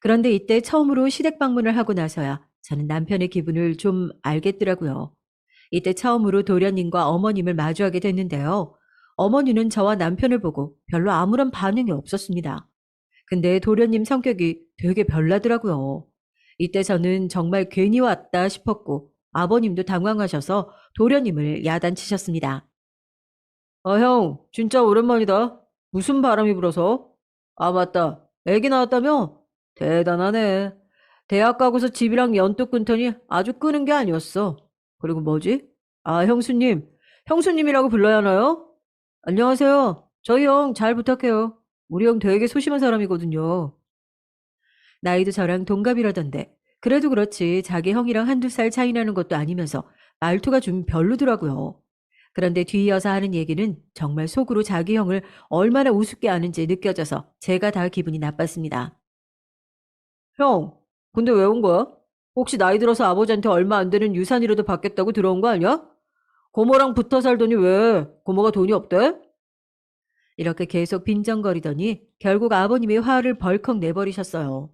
그런데 이때 처음으로 시댁 방문을 하고 나서야 저는 남편의 기분을 좀 알겠더라고요. 이때 처음으로 도련님과 어머님을 마주하게 됐는데요. 어머니는 저와 남편을 보고 별로 아무런 반응이 없었습니다. 근데 도련님 성격이 되게 별나더라고요. 이때 저는 정말 괜히 왔다 싶었고 아버님도 당황하셔서 도련님을 야단치셨습니다. 아, 형, 진짜 오랜만이다. 무슨 바람이 불어서? 아, 맞다. 애기 나왔다며? 대단하네. 대학 가고서 집이랑 연뚝 끊더니 아주 끄는 게 아니었어. 그리고 뭐지? 아, 형수님. 형수님이라고 불러야 하나요? 안녕하세요. 저희 형 잘 부탁해요. 우리 형 되게 소심한 사람이거든요. 나이도 저랑 동갑이라던데 그래도 그렇지 자기 형이랑 한두 살 차이 나는 것도 아니면서 말투가 좀 별로더라고요. 그런데 뒤이어서 하는 얘기는 정말 속으로 자기 형을 얼마나 우습게 아는지 느껴져서 제가 다 기분이 나빴습니다. 형, 근데 왜 온 거야? 혹시 나이 들어서 아버지한테 얼마 안 되는 유산이라도 받겠다고 들어온 거 아니야? 고모랑 붙어 살더니 왜 고모가 돈이 없대? 이렇게 계속 빈정거리더니 결국 아버님이 화를 벌컥 내버리셨어요.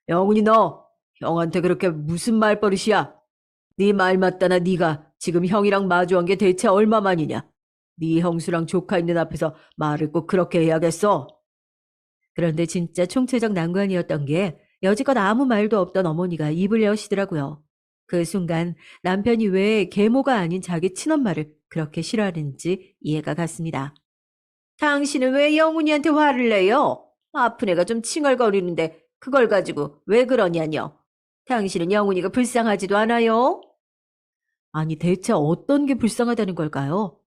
영훈이 너 형한테 그렇게 무슨 말버릇이야? 네 말 맞다나 네가 지금 형이랑 마주한 게 대체 얼마만이냐? 네 형수랑 조카 있는 앞에서 말을 꼭 그렇게 해야겠어? 그런데 진짜 총체적 난관이었던 게 여지껏 아무 말도 없던 어머니가 입을 여시더라고요. 그 순간 남편이 왜 계모가 아닌 자기 친엄마를 그렇게 싫어하는지 이해가 갔습니다. 당신은 왜 영훈이한테 화를 내요? 아픈 애가 좀 칭얼거리는데 그걸 가지고 왜 그러냐뇨? 당신은 영훈이가 불쌍하지도 않아요? 아니, 대체 어떤 게 불쌍하다는 걸까요?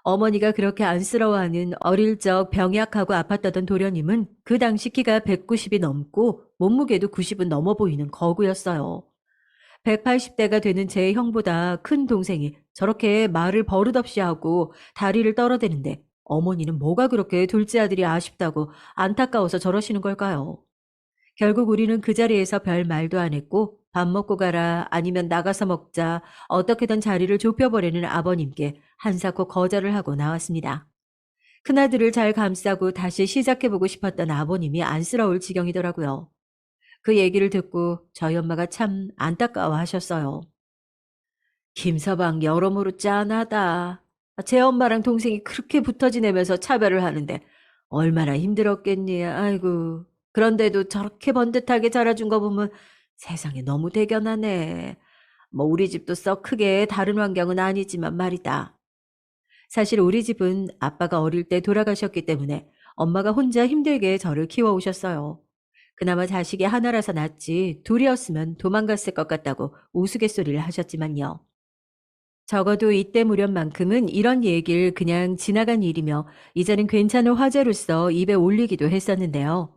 어머니가 그렇게 안쓰러워하는 어릴 적 병약하고 아팠다던 도련님은 그 당시 키가 190이 넘고 몸무게도 90은 넘어 보이는 거구였어요. 180대가 되는 제 형보다 큰 동생이 저렇게 말을 버릇없이 하고 다리를 떨어대는데 어머니는 뭐가 그렇게 둘째 아들이 아쉽다고 안타까워서 저러시는 걸까요? 결국 우리는 그 자리에서 별 말도 안 했고 밥 먹고 가라 아니면 나가서 먹자 어떻게든 자리를 좁혀보려는 아버님께 한사코 거절을 하고 나왔습니다. 큰아들을 잘 감싸고 다시 시작해보고 싶었던 아버님이 안쓰러울 지경이더라고요. 그 얘기를 듣고 저희 엄마가 참 안타까워하셨어요. 김서방 여러모로 짠하다. 제 엄마랑 동생이 그렇게 붙어 지내면서 차별을 하는데 얼마나 힘들었겠니. 아이고. 그런데도 저렇게 번듯하게 자라준 거 보면 세상에 너무 대견하네. 뭐 우리 집도 썩 크게 다른 환경은 아니지만 말이다. 사실 우리 집은 아빠가 어릴 때 돌아가셨기 때문에 엄마가 혼자 힘들게 저를 키워오셨어요. 그나마 자식이 하나라서 낫지 둘이었으면 도망갔을 것 같다고 우스갯소리를 하셨지만요. 적어도 이때 무렵만큼은 이런 얘기를 그냥 지나간 일이며 이제는 괜찮은 화제로서 입에 올리기도 했었는데요.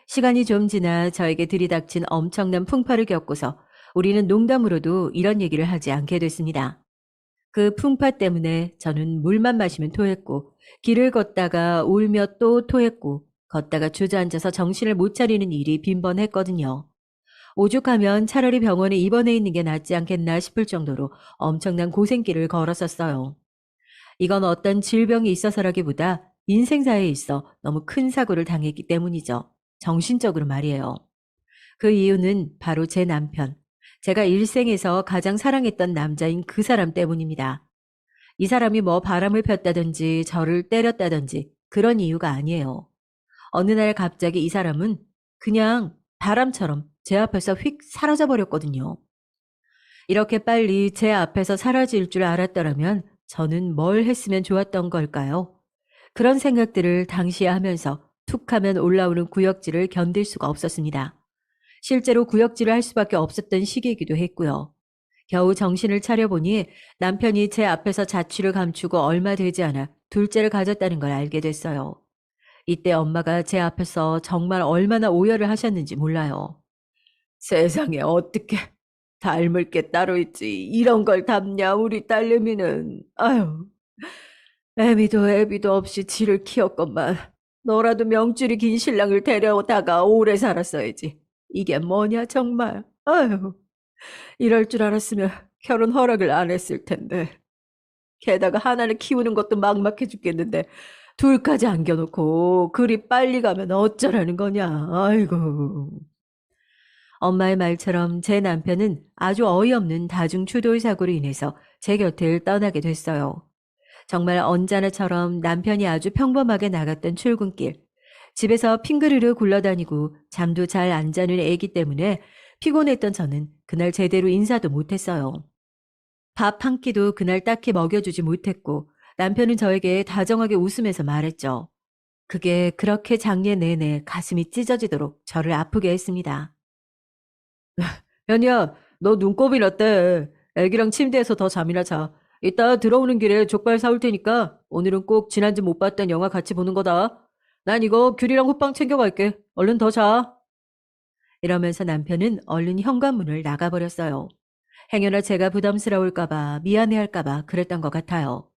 시간이 좀 지나 저에게 들이닥친 엄청난 풍파를 겪고서 우리는 농담으로도 이런 얘기를 하지 않게 됐습니다. 그 풍파 때문에 저는 물만 마시면 토했고 길을 걷다가 울며 또 토했고 걷다가 주저앉아서 정신을 못 차리는 일이 빈번했거든요. 오죽하면 차라리 병원에 입원해 있는 게 낫지 않겠나 싶을 정도로 엄청난 고생길을 걸었었어요. 이건 어떤 질병이 있어서라기보다 인생사에 있어 너무 큰 사고를 당했기 때문이죠. 정신적으로 말이에요. 그 이유는 바로 제 남편, 제가 일생에서 가장 사랑했던 남자인 그 사람 때문입니다. 이 사람이 뭐 바람을 폈다든지 저를 때렸다든지 그런 이유가 아니에요. 어느 날 갑자기 이 사람은 그냥 바람처럼 제 앞에서 휙 사라져 버렸거든요. 이렇게 빨리 제 앞에서 사라질 줄 알았더라면 저는 뭘 했으면 좋았던 걸까요? 그런 생각들을 당시에 하면서 툭 하면 올라오는 구역질을 견딜 수가 없었습니다. 실제로 구역질을 할 수밖에 없었던 시기이기도 했고요. 겨우 정신을 차려보니 남편이 제 앞에서 자취를 감추고 얼마 되지 않아 둘째를 가졌다는 걸 알게 됐어요. 이때 엄마가 제 앞에서 정말 얼마나 오열을 하셨는지 몰라요. 세상에 어떻게 닮을 게 따로 있지. 이런 걸 닮냐 우리 딸내미는. 아유, 애미도 애비도 없이 지를 키웠건만. 너라도 명줄이 긴 신랑을 데려다가 오래 살았어야지. 이게 뭐냐 정말. 아유, 이럴 줄 알았으면 결혼 허락을 안 했을 텐데. 게다가 하나를 키우는 것도 막막해 죽겠는데 둘까지 안겨놓고 그리 빨리 가면 어쩌라는 거냐. 아이고. 엄마의 말처럼 제 남편은 아주 어이없는 다중추돌 사고로 인해서 제 곁을 떠나게 됐어요. 정말 언짢아처럼 남편이 아주 평범하게 나갔던 출근길. 집에서 핑그르르 굴러다니고 잠도 잘 안 자는 애기 때문에 피곤했던 저는 그날 제대로 인사도 못했어요. 밥 한 끼도 그날 딱히 먹여주지 못했고 남편은 저에게 다정하게 웃으면서 말했죠. 그게 그렇게 장례 내내 가슴이 찢어지도록 저를 아프게 했습니다. 현이야, 너 눈곱이 났대. 애기랑 침대에서 더 잠이나 자. 이따 들어오는 길에 족발 사올 테니까 오늘은 꼭 지난주 못 봤던 영화 같이 보는 거다. 난 이거 귤이랑 호빵 챙겨갈게. 얼른 더 자. 이러면서 남편은 얼른 현관문을 나가버렸어요. 행여나 제가 부담스러울까봐 미안해할까봐 그랬던 것 같아요.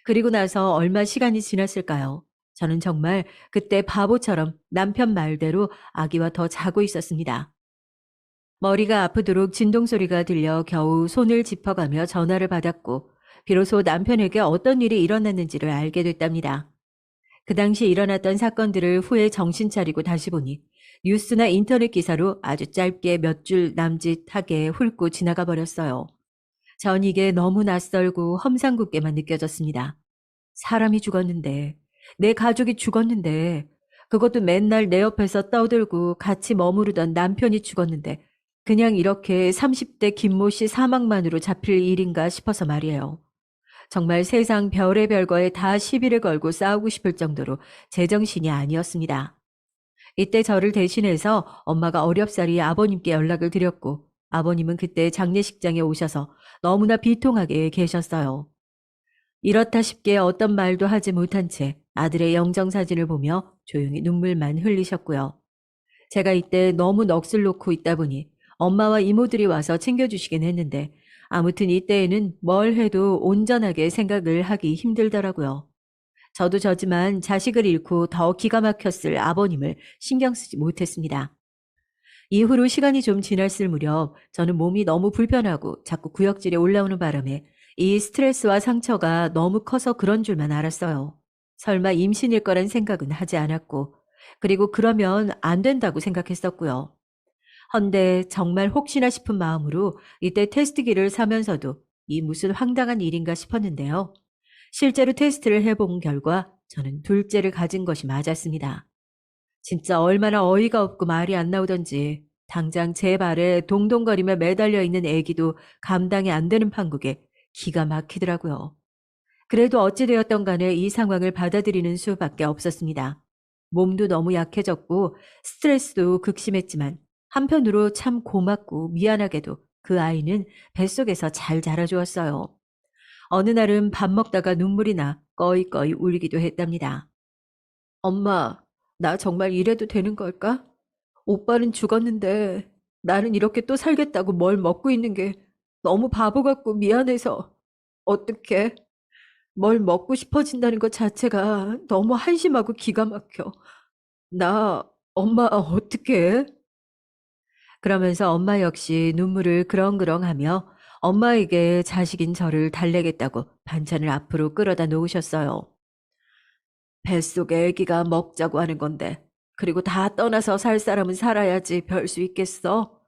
그리고 나서 얼마 시간이 지났을까요? 저는 정말 그때 바보처럼 남편 말대로 아기와 더 자고 있었습니다. 머리가 아프도록 진동소리가 들려 겨우 손을 짚어가며 전화를 받았고 비로소 남편에게 어떤 일이 일어났는지를 알게 됐답니다. 그 당시 일어났던 사건들을 후에 정신 차리고 다시 보니 뉴스나 인터넷 기사로 아주 짧게 몇 줄 남짓하게 훑고 지나가 버렸어요. 전 이게 너무 낯설고 험상궂게만 느껴졌습니다. 사람이 죽었는데, 내 가족이 죽었는데, 그것도 맨날 내 옆에서 떠들고 같이 머무르던 남편이 죽었는데 그냥 이렇게 30대 김모 씨 사망만으로 잡힐 일인가 싶어서 말이에요. 정말 세상 별의 거에 다 시비를 걸고 싸우고 싶을 정도로 제정신이 아니었습니다. 이때 저를 대신해서 엄마가 어렵사리 아버님께 연락을 드렸고 아버님은 그때 장례식장에 오셔서 너무나 비통하게 계셨어요. 이렇다 싶게 어떤 말도 하지 못한 채 아들의 영정사진을 보며 조용히 눈물만 흘리셨고요. 제가 이때 너무 넋을 놓고 있다 보니 엄마와 이모들이 와서 챙겨주시긴 했는데 아무튼 이때에는 뭘 해도 온전하게 생각을 하기 힘들더라고요. 저도 저지만 자식을 잃고 더 기가 막혔을 아버님을 신경 쓰지 못했습니다. 이후로 시간이 좀 지났을 무렵 저는 몸이 너무 불편하고 자꾸 구역질이 올라오는 바람에 이 스트레스와 상처가 너무 커서 그런 줄만 알았어요. 설마 임신일 거란 생각은 하지 않았고, 그리고 그러면 안 된다고 생각했었고요. 헌데 정말 혹시나 싶은 마음으로 이때 테스트기를 사면서도 이 무슨 황당한 일인가 싶었는데요. 실제로 테스트를 해본 결과 저는 둘째를 가진 것이 맞았습니다. 진짜 얼마나 어이가 없고 말이 안 나오던지 당장 제 발에 동동거리며 매달려 있는 애기도 감당이 안 되는 판국에 기가 막히더라고요. 그래도 어찌되었던 간에 이 상황을 받아들이는 수밖에 없었습니다. 몸도 너무 약해졌고 스트레스도 극심했지만 한편으로 참 고맙고 미안하게도 그 아이는 뱃속에서 잘 자라주었어요. 어느 날은 밥 먹다가 눈물이 나 꺼이꺼이 울기도 했답니다. 엄마, 나 정말 이래도 되는 걸까? 오빠는 죽었는데 나는 이렇게 또 살겠다고 뭘 먹고 있는 게 너무 바보 같고 미안해서 어떡해? 뭘 먹고 싶어진다는 것 자체가 너무 한심하고 기가 막혀. 나 엄마 어떡해? 그러면서 엄마 역시 눈물을 그렁그렁하며 엄마에게 자식인 저를 달래겠다고 반찬을 앞으로 끌어다 놓으셨어요. 뱃속에 애기가 먹자고 하는 건데 그리고 다 떠나서 살 사람은 살아야지 별 수 있겠어?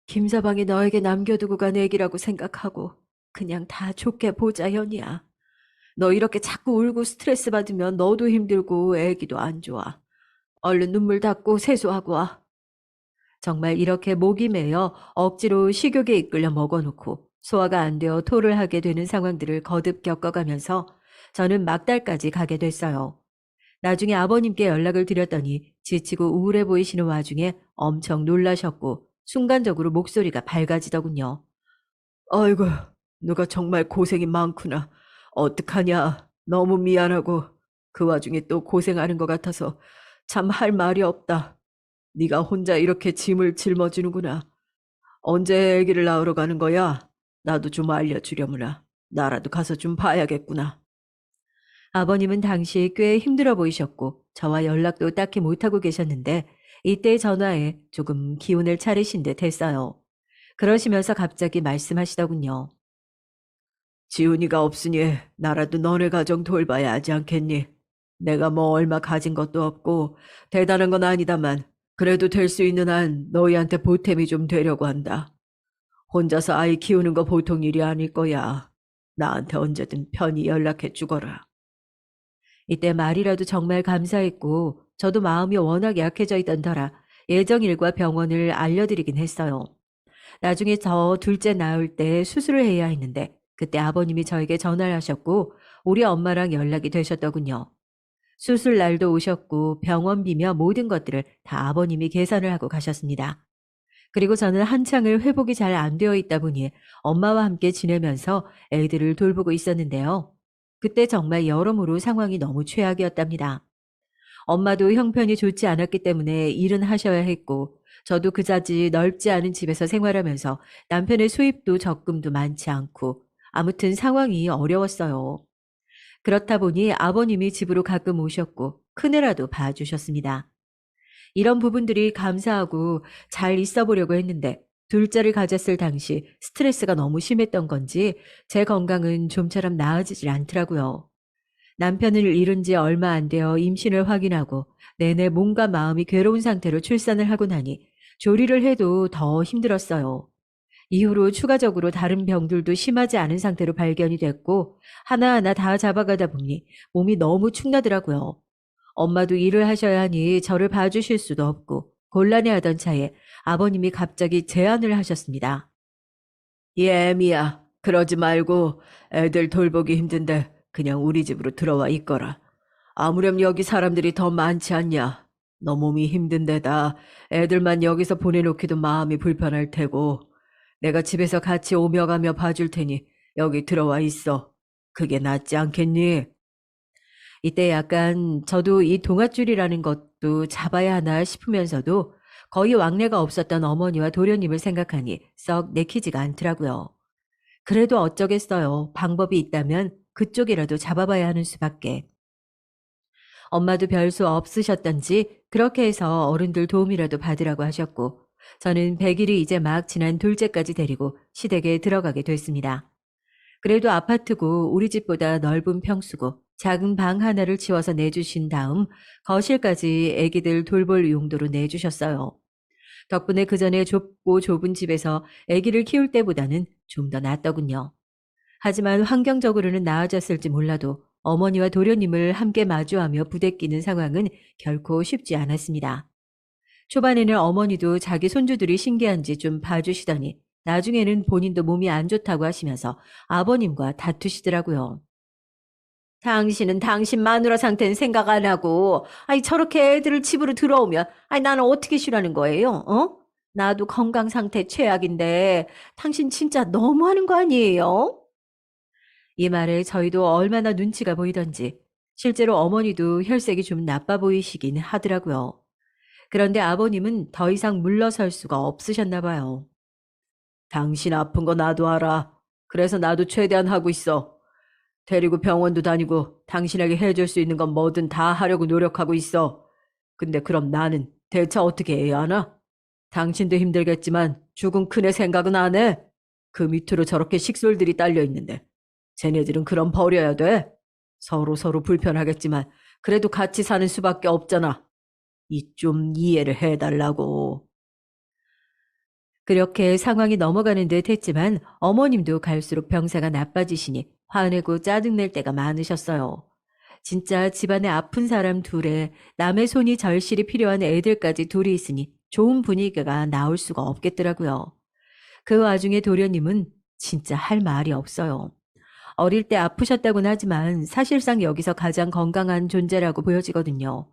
김서방이 너에게 남겨두고 간 애기라고 생각하고 그냥 다 좋게 보자 현이야. 너 이렇게 자꾸 울고 스트레스 받으면 너도 힘들고 애기도 안 좋아. 얼른 눈물 닦고 세수하고 와. 정말 이렇게 목이 메어 억지로 식욕에 이끌려 먹어놓고 소화가 안 되어 토를 하게 되는 상황들을 거듭 겪어가면서 저는 막달까지 가게 됐어요. 나중에 아버님께 연락을 드렸더니 지치고 우울해 보이시는 와중에 엄청 놀라셨고 순간적으로 목소리가 밝아지더군요. 아이고, 누가 정말 고생이 많구나. 어떡하냐. 너무 미안하고 그 와중에 또 고생하는 것 같아서 참 할 말이 없다. 네가 혼자 이렇게 짐을 짊어지는구나. 언제 아기를 낳으러 가는 거야? 나도 좀 알려주려무나. 나라도 가서 좀 봐야겠구나. 아버님은 당시 꽤 힘들어 보이셨고 저와 연락도 딱히 못하고 계셨는데 이때 전화에 조금 기운을 차리신 듯 했어요. 그러시면서 갑자기 말씀하시더군요. 지훈이가 없으니 나라도 너네 가정 돌봐야 하지 않겠니? 내가 뭐 얼마 가진 것도 없고 대단한 건 아니다만 그래도 될 수 있는 한 너희한테 보탬이 좀 되려고 한다. 혼자서 아이 키우는 거 보통 일이 아닐 거야. 나한테 언제든 편히 연락해 주거라. 이때 말이라도 정말 감사했고 저도 마음이 워낙 약해져 있던 터라 예정일과 병원을 알려드리긴 했어요. 나중에 저 둘째 낳을 때 수술을 해야 했는데 그때 아버님이 저에게 전화를 하셨고 우리 엄마랑 연락이 되셨더군요. 수술 날도 오셨고 병원비며 모든 것들을 다 아버님이 계산을 하고 가셨습니다. 그리고 저는 한창을 회복이 잘 안 되어 있다 보니 엄마와 함께 지내면서 애들을 돌보고 있었는데요. 그때 정말 여러모로 상황이 너무 최악이었답니다. 엄마도 형편이 좋지 않았기 때문에 일은 하셔야 했고 저도 그다지 넓지 않은 집에서 생활하면서 남편의 수입도 적금도 많지 않고 아무튼 상황이 어려웠어요. 그렇다 보니 아버님이 집으로 가끔 오셨고 큰애라도 봐주셨습니다. 이런 부분들이 감사하고 잘 있어 보려고 했는데 둘째를 가졌을 당시 스트레스가 너무 심했던 건지 제 건강은 좀처럼 나아지질 않더라고요. 남편을 잃은 지 얼마 안 되어 임신을 확인하고 내내 몸과 마음이 괴로운 상태로 출산을 하고 나니 조리를 해도 더 힘들었어요. 이후로 추가적으로 다른 병들도 심하지 않은 상태로 발견이 됐고 하나하나 다 잡아가다 보니 몸이 너무 축나더라고요. 엄마도 일을 하셔야 하니 저를 봐주실 수도 없고 곤란해하던 차에 아버님이 갑자기 제안을 하셨습니다. 예미야, 그러지 말고 애들 돌보기 힘든데 그냥 우리 집으로 들어와 있거라. 아무렴 여기 사람들이 더 많지 않냐? 너 몸이 힘든데다 애들만 여기서 보내놓기도 마음이 불편할 테고 내가 집에서 같이 오며 가며 봐줄 테니 여기 들어와 있어. 그게 낫지 않겠니? 이때 약간 저도 이 동아줄이라는 것도 잡아야 하나 싶으면서도 거의 왕래가 없었던 어머니와 도련님을 생각하니 썩 내키지가 않더라고요. 그래도 어쩌겠어요. 방법이 있다면 그쪽이라도 잡아봐야 하는 수밖에. 엄마도 별수 없으셨던지 그렇게 해서 어른들 도움이라도 받으라고 하셨고 저는 100일이 이제 막 지난 둘째까지 데리고 시댁에 들어가게 됐습니다. 그래도 아파트고 우리 집보다 넓은 평수고 작은 방 하나를 치워서 내주신 다음 거실까지 애기들 돌볼 용도로 내주셨어요. 덕분에 그 전에 좁고 좁은 집에서 애기를 키울 때보다는 좀 더 낫더군요. 하지만 환경적으로는 나아졌을지 몰라도 어머니와 도련님을 함께 마주하며 부대끼는 상황은 결코 쉽지 않았습니다. 초반에는 어머니도 자기 손주들이 신기한지 좀 봐주시더니 나중에는 본인도 몸이 안 좋다고 하시면서 아버님과 다투시더라고요. 당신은 당신 마누라 상태는 생각 안 하고, 아니, 저렇게 애들을 집으로 들어오면, 아니, 나는 어떻게 쉬라는 거예요? 어? 나도 건강 상태 최악인데, 당신 진짜 너무하는 거 아니에요? 이 말에 저희도 얼마나 눈치가 보이던지, 실제로 어머니도 혈색이 좀 나빠 보이시긴 하더라고요. 그런데 아버님은 더 이상 물러설 수가 없으셨나 봐요. 당신 아픈 거 나도 알아. 그래서 나도 최대한 하고 있어. 데리고 병원도 다니고 당신에게 해줄 수 있는 건 뭐든 다 하려고 노력하고 있어. 근데 그럼 나는 대체 어떻게 해야 하나? 당신도 힘들겠지만 죽은 큰애 생각은 안 해. 그 밑으로 저렇게 식솔들이 딸려 있는데 쟤네들은 그럼 버려야 돼. 서로 서로 불편하겠지만 그래도 같이 사는 수밖에 없잖아. 이 좀 이해를 해달라고. 그렇게 상황이 넘어가는 듯 했지만 어머님도 갈수록 병사가 나빠지시니 화내고 짜증낼 때가 많으셨어요. 진짜 집안에 아픈 사람 둘에 남의 손이 절실히 필요한 애들까지 둘이 있으니 좋은 분위기가 나올 수가 없겠더라고요. 그 와중에 도련님은 진짜 할 말이 없어요. 어릴 때 아프셨다고는 하지만 사실상 여기서 가장 건강한 존재라고 보여지거든요.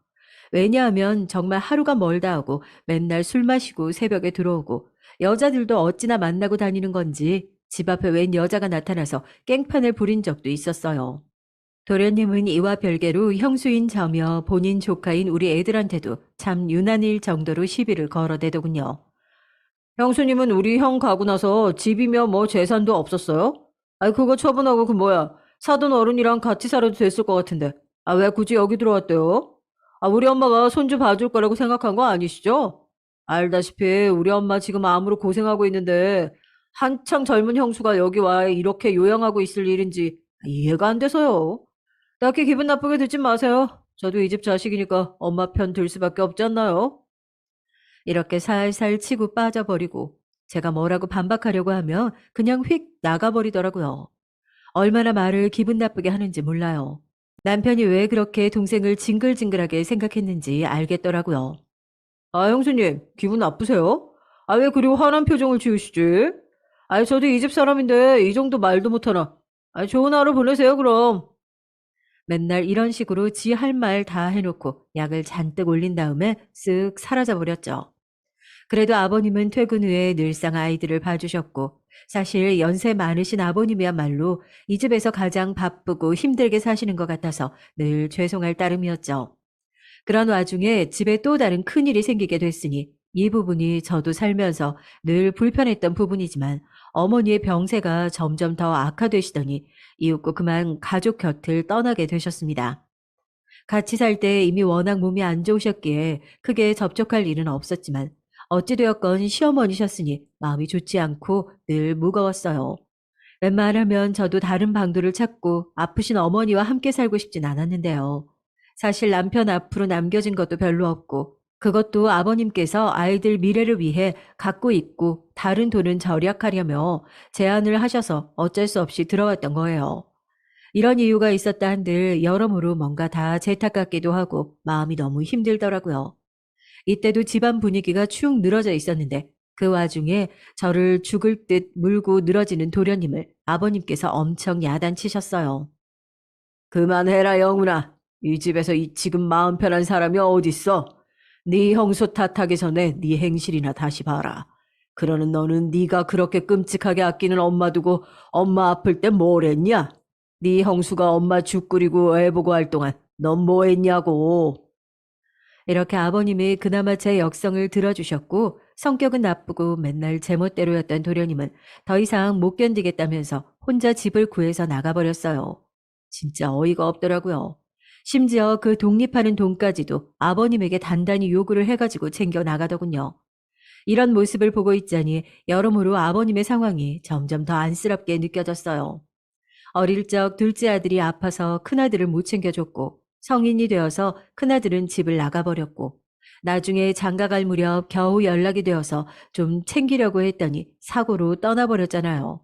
왜냐하면 정말 하루가 멀다 하고 맨날 술 마시고 새벽에 들어오고 여자들도 어찌나 만나고 다니는 건지 집 앞에 웬 여자가 나타나서 깽판을 부린 적도 있었어요. 도련님은 이와 별개로 형수인 저며 본인 조카인 우리 애들한테도 참 유난일 정도로 시비를 걸어대더군요. 형수님은 우리 형 가고 나서 집이며 뭐 재산도 없었어요? 아이 그거 처분하고 그 뭐야 사돈 어른이랑 같이 살아도 됐을 것 같은데 아 왜 굳이 여기 들어왔대요? 아 우리 엄마가 손주 봐줄 거라고 생각한 거 아니시죠? 알다시피 우리 엄마 지금 암으로 고생하고 있는데 한창 젊은 형수가 여기 와 이렇게 요양하고 있을 일인지 이해가 안 돼서요. 딱히 기분 나쁘게 듣지 마세요. 저도 이 집 자식이니까 엄마 편 들 수밖에 없지 않나요? 이렇게 살살 치고 빠져버리고 제가 뭐라고 반박하려고 하면 그냥 휙 나가버리더라고요. 얼마나 말을 기분 나쁘게 하는지 몰라요. 남편이 왜 그렇게 동생을 징글징글하게 생각했는지 알겠더라고요. 아, 형수님, 기분 나쁘세요? 아, 왜 그리고 화난 표정을 지으시지? 아, 저도 이 집 사람인데 이 정도 말도 못하나. 아, 좋은 하루 보내세요, 그럼. 맨날 이런 식으로 지 할 말 다 해놓고 약을 잔뜩 올린 다음에 쓱 사라져버렸죠. 그래도 아버님은 퇴근 후에 늘상 아이들을 봐주셨고 사실 연세 많으신 아버님이야말로 이 집에서 가장 바쁘고 힘들게 사시는 것 같아서 늘 죄송할 따름이었죠. 그런 와중에 집에 또 다른 큰일이 생기게 됐으니 이 부분이 저도 살면서 늘 불편했던 부분이지만 어머니의 병세가 점점 더 악화되시더니 이윽고 그만 가족 곁을 떠나게 되셨습니다. 같이 살 때 이미 워낙 몸이 안 좋으셨기에 크게 접촉할 일은 없었지만 어찌되었건 시어머니셨으니 마음이 좋지 않고 늘 무거웠어요. 웬만하면 저도 다른 방도를 찾고 아프신 어머니와 함께 살고 싶진 않았는데요. 사실 남편 앞으로 남겨진 것도 별로 없고 그것도 아버님께서 아이들 미래를 위해 갖고 있고 다른 돈은 절약하려며 제안을 하셔서 어쩔 수 없이 들어왔던 거예요. 이런 이유가 있었다 한들 여러모로 뭔가 다 제 탓 같기도 하고 마음이 너무 힘들더라고요. 이때도 집안 분위기가 축 늘어져 있었는데 그 와중에 저를 죽을 듯 물고 늘어지는 도련님을 아버님께서 엄청 야단치셨어요. 그만해라, 영훈아. 이 집에서 지금 마음 편한 사람이 어딨어? 네 형수 탓하기 전에 네 행실이나 다시 봐라. 그러는 너는 네가 그렇게 끔찍하게 아끼는 엄마 두고 엄마 아플 때 뭘 했냐? 네 형수가 엄마 죽 끓이고 애 보고 할 동안 넌 뭐 했냐고. 이렇게 아버님이 그나마 제 역성을 들어주셨고 성격은 나쁘고 맨날 제멋대로였던 도련님은 더 이상 못 견디겠다면서 혼자 집을 구해서 나가버렸어요. 진짜 어이가 없더라고요. 심지어 그 독립하는 돈까지도 아버님에게 단단히 요구를 해가지고 챙겨 나가더군요. 이런 모습을 보고 있자니 여러모로 아버님의 상황이 점점 더 안쓰럽게 느껴졌어요. 어릴 적 둘째 아들이 아파서 큰아들을 못 챙겨줬고 성인이 되어서 큰아들은 집을 나가버렸고 나중에 장가갈 무렵 겨우 연락이 되어서 좀 챙기려고 했더니 사고로 떠나버렸잖아요.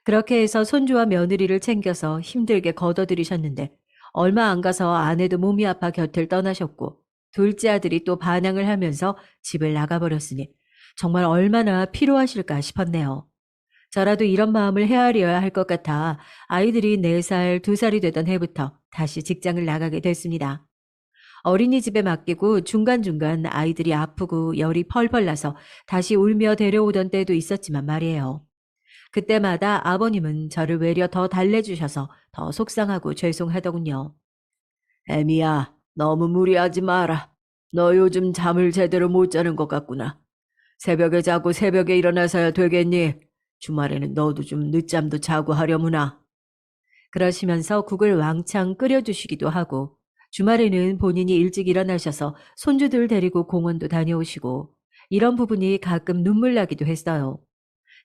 그렇게 해서 손주와 며느리를 챙겨서 힘들게 거둬들이셨는데 얼마 안 가서 아내도 몸이 아파 곁을 떠나셨고 둘째 아들이 또 반항을 하면서 집을 나가버렸으니 정말 얼마나 피로하실까 싶었네요. 저라도 이런 마음을 헤아려야 할 것 같아 아이들이 4살, 2살이 되던 해부터 다시 직장을 나가게 됐습니다. 어린이집에 맡기고 중간중간 아이들이 아프고 열이 펄펄 나서 다시 울며 데려오던 때도 있었지만 말이에요. 그때마다 아버님은 저를 외려 더 달래주셔서 더 속상하고 죄송하더군요. 애미야, 너무 무리하지 마라. 너 요즘 잠을 제대로 못 자는 것 같구나. 새벽에 자고 새벽에 일어나서야 되겠니? 주말에는 너도 좀 늦잠도 자고 하려무나. 그러시면서 국을 왕창 끓여주시기도 하고 주말에는 본인이 일찍 일어나셔서 손주들 데리고 공원도 다녀오시고 이런 부분이 가끔 눈물 나기도 했어요.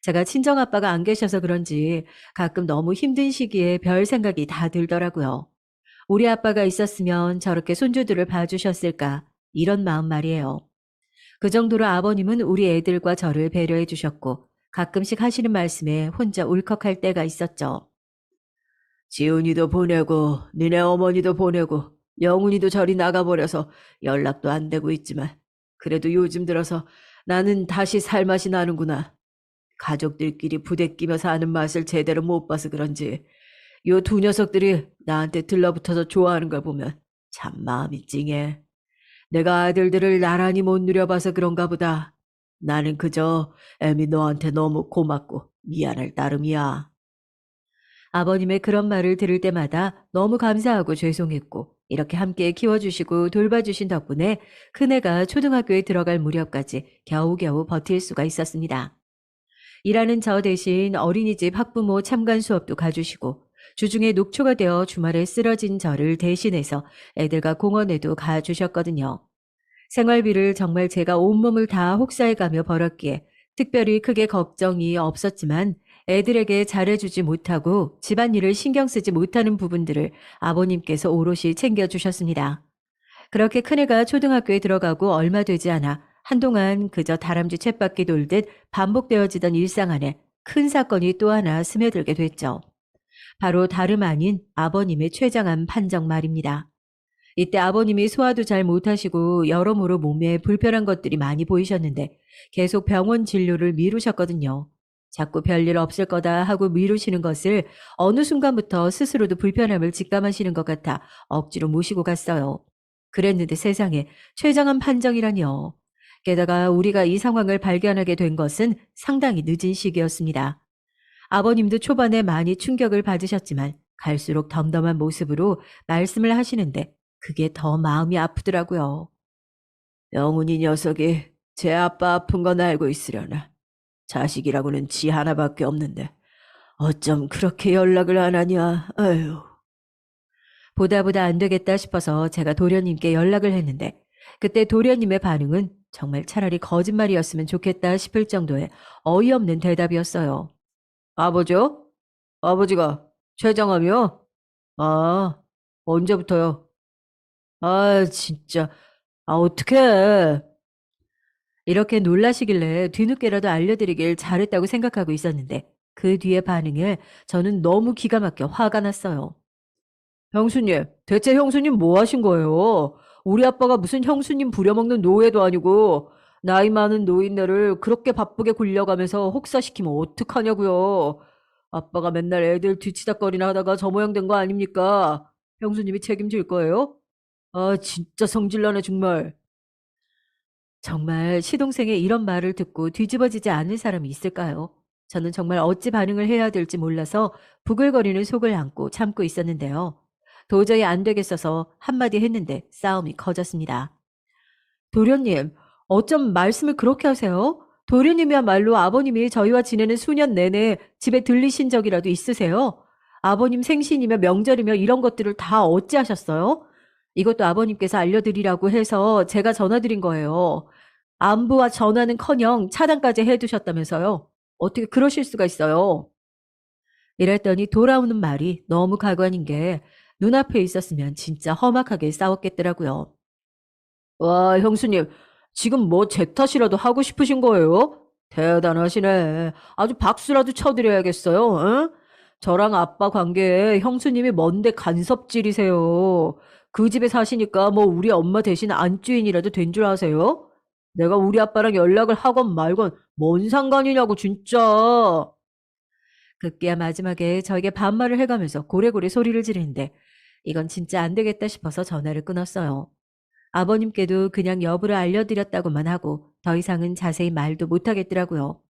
제가 친정아빠가 안 계셔서 그런지 가끔 너무 힘든 시기에 별 생각이 다 들더라고요. 우리 아빠가 있었으면 저렇게 손주들을 봐주셨을까 이런 마음 말이에요. 그 정도로 아버님은 우리 애들과 저를 배려해 주셨고 가끔씩 하시는 말씀에 혼자 울컥할 때가 있었죠. 지훈이도 보내고 니네 어머니도 보내고 영훈이도 저리 나가버려서 연락도 안 되고 있지만 그래도 요즘 들어서 나는 다시 살맛이 나는구나. 가족들끼리 부대끼며 사는 맛을 제대로 못 봐서 그런지 요 두 녀석들이 나한테 들러붙어서 좋아하는 걸 보면 참 마음이 찡해. 내가 아들들을 나란히 못 누려봐서 그런가 보다. 나는 그저 애미 너한테 너무 고맙고 미안할 따름이야. 아버님의 그런 말을 들을 때마다 너무 감사하고 죄송했고 이렇게 함께 키워주시고 돌봐주신 덕분에 큰애가 초등학교에 들어갈 무렵까지 겨우겨우 버틸 수가 있었습니다. 일하는 저 대신 어린이집 학부모 참관 수업도 가주시고 주중에 녹초가 되어 주말에 쓰러진 저를 대신해서 애들과 공원에도 가주셨거든요. 생활비를 정말 제가 온몸을 다 혹사해가며 벌었기에 특별히 크게 걱정이 없었지만 애들에게 잘해주지 못하고 집안일을 신경 쓰지 못하는 부분들을 아버님께서 오롯이 챙겨주셨습니다. 그렇게 큰애가 초등학교에 들어가고 얼마 되지 않아 한동안 그저 다람쥐 쳇바퀴 돌듯 반복되어지던 일상 안에 큰 사건이 또 하나 스며들게 됐죠. 바로 다름 아닌 아버님의 췌장암 판정 말입니다. 이때 아버님이 소화도 잘 못하시고 여러모로 몸에 불편한 것들이 많이 보이셨는데 계속 병원 진료를 미루셨거든요. 자꾸 별일 없을 거다 하고 미루시는 것을 어느 순간부터 스스로도 불편함을 직감하시는 것 같아 억지로 모시고 갔어요. 그랬는데 세상에 췌장암 판정이라니요. 게다가 우리가 이 상황을 발견하게 된 것은 상당히 늦은 시기였습니다. 아버님도 초반에 많이 충격을 받으셨지만 갈수록 덤덤한 모습으로 말씀을 하시는데 그게 더 마음이 아프더라고요. 영훈이 녀석이 제 아빠 아픈 건 알고 있으려나. 자식이라고는 지 하나밖에 없는데 어쩜 그렇게 연락을 안 하냐. 아유. 보다 보다 안 되겠다 싶어서 제가 도련님께 연락을 했는데 그때 도련님의 반응은 정말 차라리 거짓말이었으면 좋겠다 싶을 정도의 어이없는 대답이었어요. 아버지요? 아버지가 췌장암이요? 아, 언제부터요? 아, 진짜. 아, 어떡해. 이렇게 놀라시길래 뒤늦게라도 알려드리길 잘했다고 생각하고 있었는데 그 뒤의 반응에 저는 너무 기가 막혀 화가 났어요. 형수님, 대체 형수님 뭐 하신 거예요? 우리 아빠가 무슨 형수님 부려먹는 노예도 아니고 나이 많은 노인네를 그렇게 바쁘게 굴려가면서 혹사시키면 어떡하냐고요. 아빠가 맨날 애들 뒤치다꺼리나 하다가 저 모양 된 거 아닙니까? 형수님이 책임질 거예요? 아, 진짜 성질나네, 정말. 정말 시동생의 이런 말을 듣고 뒤집어지지 않을 사람이 있을까요? 저는 정말 어찌 반응을 해야 될지 몰라서 부글거리는 속을 안고 참고 있었는데요. 도저히 안 되겠어서 한마디 했는데 싸움이 커졌습니다. 도련님, 어쩜 말씀을 그렇게 하세요? 도련님이야말로 아버님이 저희와 지내는 수년 내내 집에 들리신 적이라도 있으세요? 아버님 생신이며 명절이며 이런 것들을 다 어찌하셨어요? 이것도 아버님께서 알려드리라고 해서 제가 전화드린 거예요. 안부와 전화는커녕 차단까지 해두셨다면서요. 어떻게 그러실 수가 있어요? 이랬더니 돌아오는 말이 너무 가관인 게 눈앞에 있었으면 진짜 험악하게 싸웠겠더라고요. 와, 형수님, 지금 뭐 제 탓이라도 하고 싶으신 거예요? 대단하시네. 아주 박수라도 쳐드려야겠어요. 응? 저랑 아빠 관계에 형수님이 뭔데 간섭질이세요. 그 집에 사시니까 뭐 우리 엄마 대신 안주인이라도 된 줄 아세요? 내가 우리 아빠랑 연락을 하건 말건 뭔 상관이냐고 진짜. 급기야 마지막에 저에게 반말을 해가면서 고래고래 소리를 지르는데 이건 진짜 안 되겠다 싶어서 전화를 끊었어요. 아버님께도 그냥 여부를 알려드렸다고만 하고 더 이상은 자세히 말도 못하겠더라고요.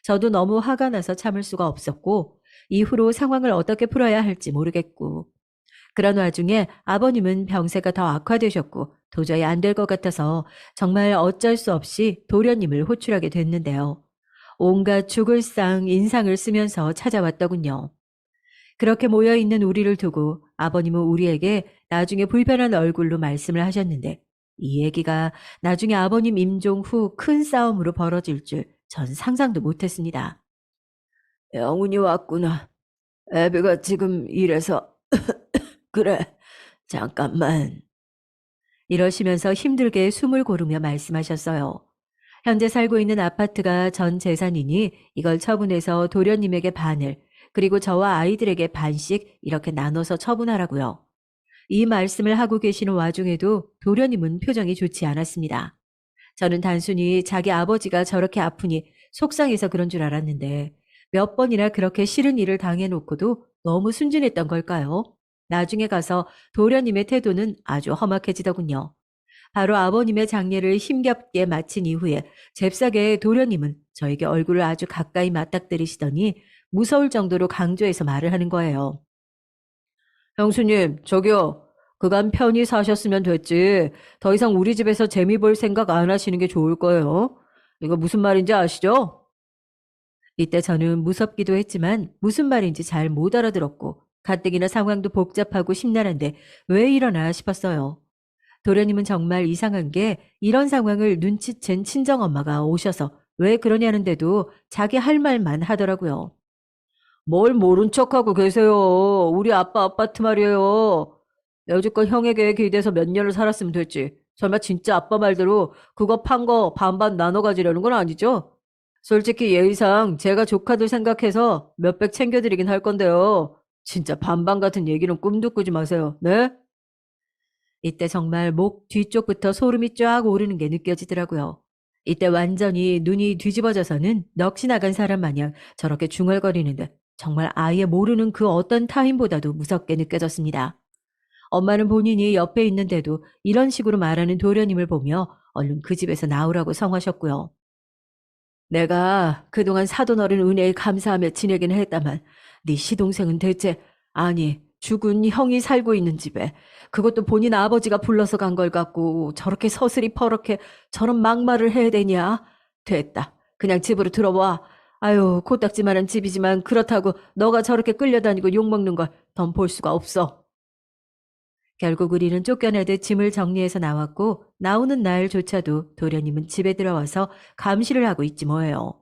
저도 너무 화가 나서 참을 수가 없었고 이후로 상황을 어떻게 풀어야 할지 모르겠고 그런 와중에 아버님은 병세가 더 악화되셨고 도저히 안 될 것 같아서 정말 어쩔 수 없이 도련님을 호출하게 됐는데요. 온갖 죽을 상 인상을 쓰면서 찾아왔더군요. 그렇게 모여있는 우리를 두고 아버님은 우리에게 나중에 불편한 얼굴로 말씀을 하셨는데 이 얘기가 나중에 아버님 임종 후 큰 싸움으로 벌어질 줄 전 상상도 못했습니다. 영훈이 왔구나. 애비가 지금 이래서 그래. 잠깐만. 이러시면서 힘들게 숨을 고르며 말씀하셨어요. 현재 살고 있는 아파트가 전 재산이니 이걸 처분해서 도련님에게 반을 그리고 저와 아이들에게 반씩 이렇게 나눠서 처분하라고요. 이 말씀을 하고 계시는 와중에도 도련님은 표정이 좋지 않았습니다. 저는 단순히 자기 아버지가 저렇게 아프니 속상해서 그런 줄 알았는데 몇 번이나 그렇게 싫은 일을 당해놓고도 너무 순진했던 걸까요? 나중에 가서 도련님의 태도는 아주 험악해지더군요. 바로 아버님의 장례를 힘겹게 마친 이후에 잽싸게 도련님은 저에게 얼굴을 아주 가까이 맞닥뜨리시더니 무서울 정도로 강조해서 말을 하는 거예요. 형수님, 저기요. 그간 편히 사셨으면 됐지. 더 이상 우리 집에서 재미 볼 생각 안 하시는 게 좋을 거예요. 이거 무슨 말인지 아시죠? 이때 저는 무섭기도 했지만 무슨 말인지 잘 못 알아들었고 가뜩이나 상황도 복잡하고 심란한데 왜 이러나 싶었어요. 도련님은 정말 이상한 게 이런 상황을 눈치챈 친정엄마가 오셔서 왜 그러냐는데도 자기 할 말만 하더라고요. 뭘 모른 척하고 계세요. 우리 아빠 아파트 말이에요. 여지껏 형에게 기대서 몇 년을 살았으면 됐지. 설마 진짜 아빠 말대로 그거 판 거 반반 나눠 가지려는 건 아니죠? 솔직히 예의상 제가 조카들 생각해서 몇백 챙겨드리긴 할 건데요. 진짜 반반 같은 얘기는 꿈도 꾸지 마세요. 네? 이때 정말 목 뒤쪽부터 소름이 쫙 오르는 게 느껴지더라고요. 이때 완전히 눈이 뒤집어져서는 넋이 나간 사람 마냥 저렇게 중얼거리는데 정말 아예 모르는 그 어떤 타인보다도 무섭게 느껴졌습니다. 엄마는 본인이 옆에 있는데도 이런 식으로 말하는 도련님을 보며 얼른 그 집에서 나오라고 성하셨고요. 내가 그동안 사돈 어른 은혜에 감사하며 지내긴 했다만 네 시동생은 대체 아니 죽은 형이 살고 있는 집에 그것도 본인 아버지가 불러서 간 걸 갖고 저렇게 서슬이 퍼렇게 저런 막말을 해야 되냐? 됐다. 그냥 집으로 들어와. 아유 코딱지만한 집이지만 그렇다고 너가 저렇게 끌려다니고 욕먹는 걸 덤 볼 수가 없어. 결국 우리는 쫓겨나듯 짐을 정리해서 나왔고 나오는 날조차도 도련님은 집에 들어와서 감시를 하고 있지 뭐예요.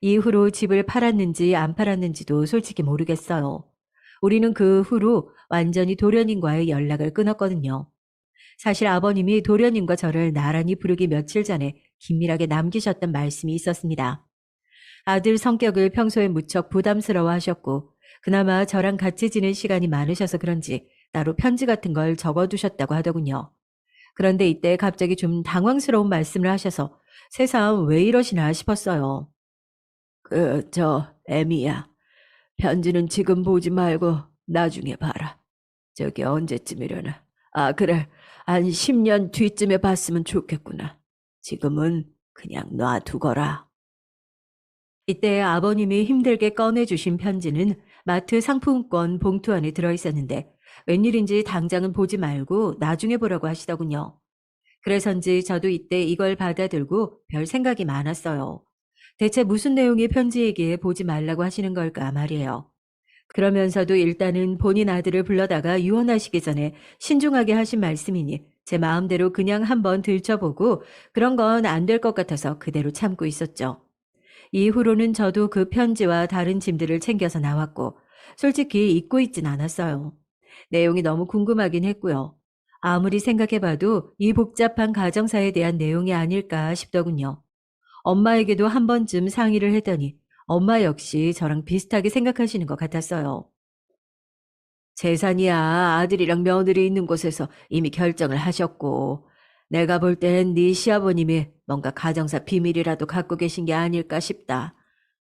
이후로 집을 팔았는지 안 팔았는지도 솔직히 모르겠어요. 우리는 그 후로 완전히 도련님과의 연락을 끊었거든요. 사실 아버님이 도련님과 저를 나란히 부르기 며칠 전에 긴밀하게 남기셨던 말씀이 있었습니다. 아들 성격을 평소에 무척 부담스러워 하셨고 그나마 저랑 같이 지낸 시간이 많으셔서 그런지 따로 편지 같은 걸 적어두셨다고 하더군요. 그런데 이때 갑자기 좀 당황스러운 말씀을 하셔서 새삼 왜 이러시나 싶었어요. 에미야. 편지는 지금 보지 말고 나중에 봐라. 저기 언제쯤이려나. 아, 그래. 한 10년 뒤쯤에 봤으면 좋겠구나. 지금은 그냥 놔두거라. 이때 아버님이 힘들게 꺼내주신 편지는 마트 상품권 봉투 안에 들어있었는데 웬일인지 당장은 보지 말고 나중에 보라고 하시더군요. 그래서인지 저도 이때 이걸 받아들고 별 생각이 많았어요. 대체 무슨 내용의 편지이기에 보지 말라고 하시는 걸까 말이에요. 그러면서도 일단은 본인 아들을 불러다가 유언하시기 전에 신중하게 하신 말씀이니 제 마음대로 그냥 한번 들춰보고 그런 건 안 될 것 같아서 그대로 참고 있었죠. 이후로는 저도 그 편지와 다른 짐들을 챙겨서 나왔고 솔직히 잊고 있진 않았어요. 내용이 너무 궁금하긴 했고요. 아무리 생각해봐도 이 복잡한 가정사에 대한 내용이 아닐까 싶더군요. 엄마에게도 한 번쯤 상의를 했더니 엄마 역시 저랑 비슷하게 생각하시는 것 같았어요. 재산이야 아들이랑 며느리 있는 곳에서 이미 결정을 하셨고 내가 볼 땐 네 시아버님이 뭔가 가정사 비밀이라도 갖고 계신 게 아닐까 싶다.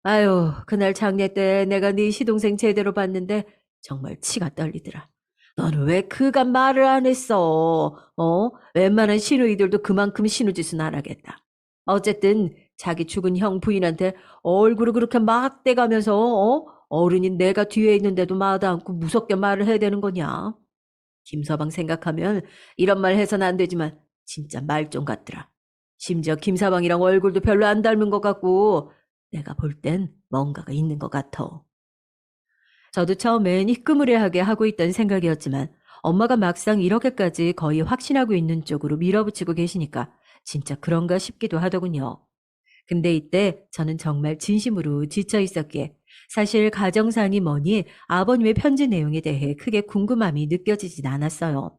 아유, 그날 장례 때 내가 네 시동생 제대로 봤는데 정말 치가 떨리더라. 너는 왜 그간 말을 안 했어? 웬만한 시누이들도 그만큼 시누짓은 안 하겠다. 어쨌든 자기 죽은 형 부인한테 얼굴을 그렇게 막 대가면서 어른인 내가 뒤에 있는데도 마다 않고 무섭게 말을 해야 되는 거냐? 김서방 생각하면 이런 말 해서는 안 되지만 진짜 말종 같더라. 심지어 김서방이랑 얼굴도 별로 안 닮은 것 같고 내가 볼 땐 뭔가가 있는 것 같아. 저도 처음엔 희끄무레하게 하고 있던 생각이었지만 엄마가 막상 이렇게까지 거의 확신하고 있는 쪽으로 밀어붙이고 계시니까 진짜 그런가 싶기도 하더군요. 근데 이때 저는 정말 진심으로 지쳐 있었기에 사실 가정사니 뭐니 아버님의 편지 내용에 대해 크게 궁금함이 느껴지진 않았어요.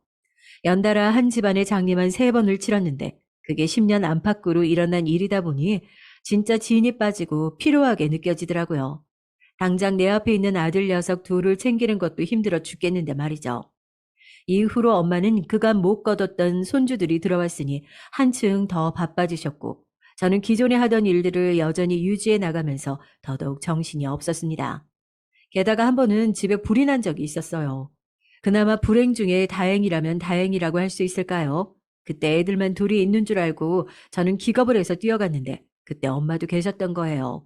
연달아 한 집안의 장례만 3번을 치렀는데 그게 10년 안팎으로 일어난 일이다 보니 진짜 진이 빠지고 피로하게 느껴지더라고요. 당장 내 앞에 있는 아들 녀석 둘을 챙기는 것도 힘들어 죽겠는데 말이죠. 이후로 엄마는 그간 못 거뒀던 손주들이 들어왔으니 한층 더 바빠지셨고 저는 기존에 하던 일들을 여전히 유지해 나가면서 더더욱 정신이 없었습니다. 게다가 한 번은 집에 불이 난 적이 있었어요. 그나마 불행 중에 다행이라면 다행이라고 할 수 있을까요? 그때 애들만 둘이 있는 줄 알고 저는 기겁을 해서 뛰어갔는데 그때 엄마도 계셨던 거예요.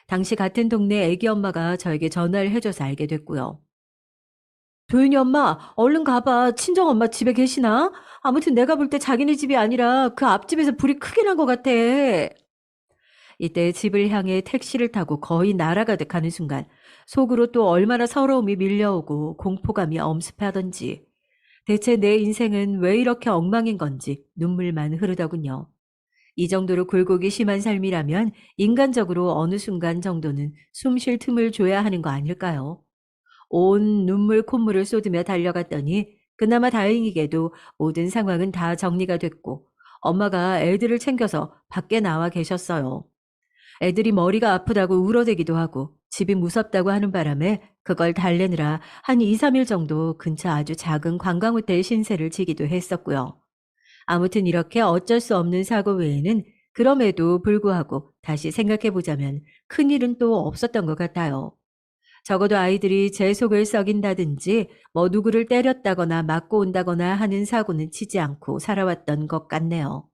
당시 같은 동네 애기 엄마가 저에게 전화를 해줘서 알게 됐고요. 도윤이 엄마, 얼른 가봐. 친정 엄마 집에 계시나? 아무튼 내가 볼 때 자기네 집이 아니라 그 앞집에서 불이 크게 난 것 같아. 이때 집을 향해 택시를 타고 거의 날아가듯 가는 순간 속으로 또 얼마나 서러움이 밀려오고 공포감이 엄습하던지 대체 내 인생은 왜 이렇게 엉망인 건지 눈물만 흐르더군요. 이 정도로 굴곡이 심한 삶이라면 인간적으로 어느 순간 정도는 숨쉴 틈을 줘야 하는 거 아닐까요? 온 눈물 콧물을 쏟으며 달려갔더니 그나마 다행히게도 모든 상황은 다 정리가 됐고 엄마가 애들을 챙겨서 밖에 나와 계셨어요. 애들이 머리가 아프다고 울어대기도 하고 집이 무섭다고 하는 바람에 그걸 달래느라 한 2, 3일 정도 근처 아주 작은 관광호텔 신세를 지기도 했었고요. 아무튼 이렇게 어쩔 수 없는 사고 외에는 그럼에도 불구하고 다시 생각해보자면 큰일은 또 없었던 것 같아요. 적어도 아이들이 제 속을 썩인다든지 뭐 누구를 때렸다거나 맞고 온다거나 하는 사고는 치지 않고 살아왔던 것 같네요.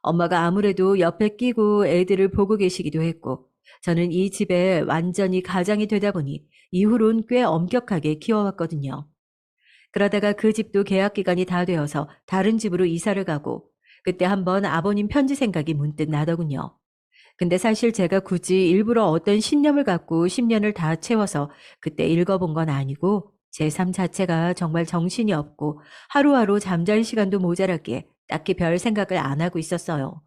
엄마가 아무래도 옆에 끼고 애들을 보고 계시기도 했고 저는 이 집에 완전히 가장이 되다 보니 이후론 꽤 엄격하게 키워왔거든요. 그러다가 그 집도 계약 기간이 다 되어서 다른 집으로 이사를 가고 그때 한번 아버님 편지 생각이 문득 나더군요. 근데 사실 제가 굳이 일부러 어떤 신념을 갖고 10년을 다 채워서 그때 읽어본 건 아니고 제 삶 자체가 정말 정신이 없고 하루하루 잠잘 시간도 모자랐기에 딱히 별 생각을 안 하고 있었어요.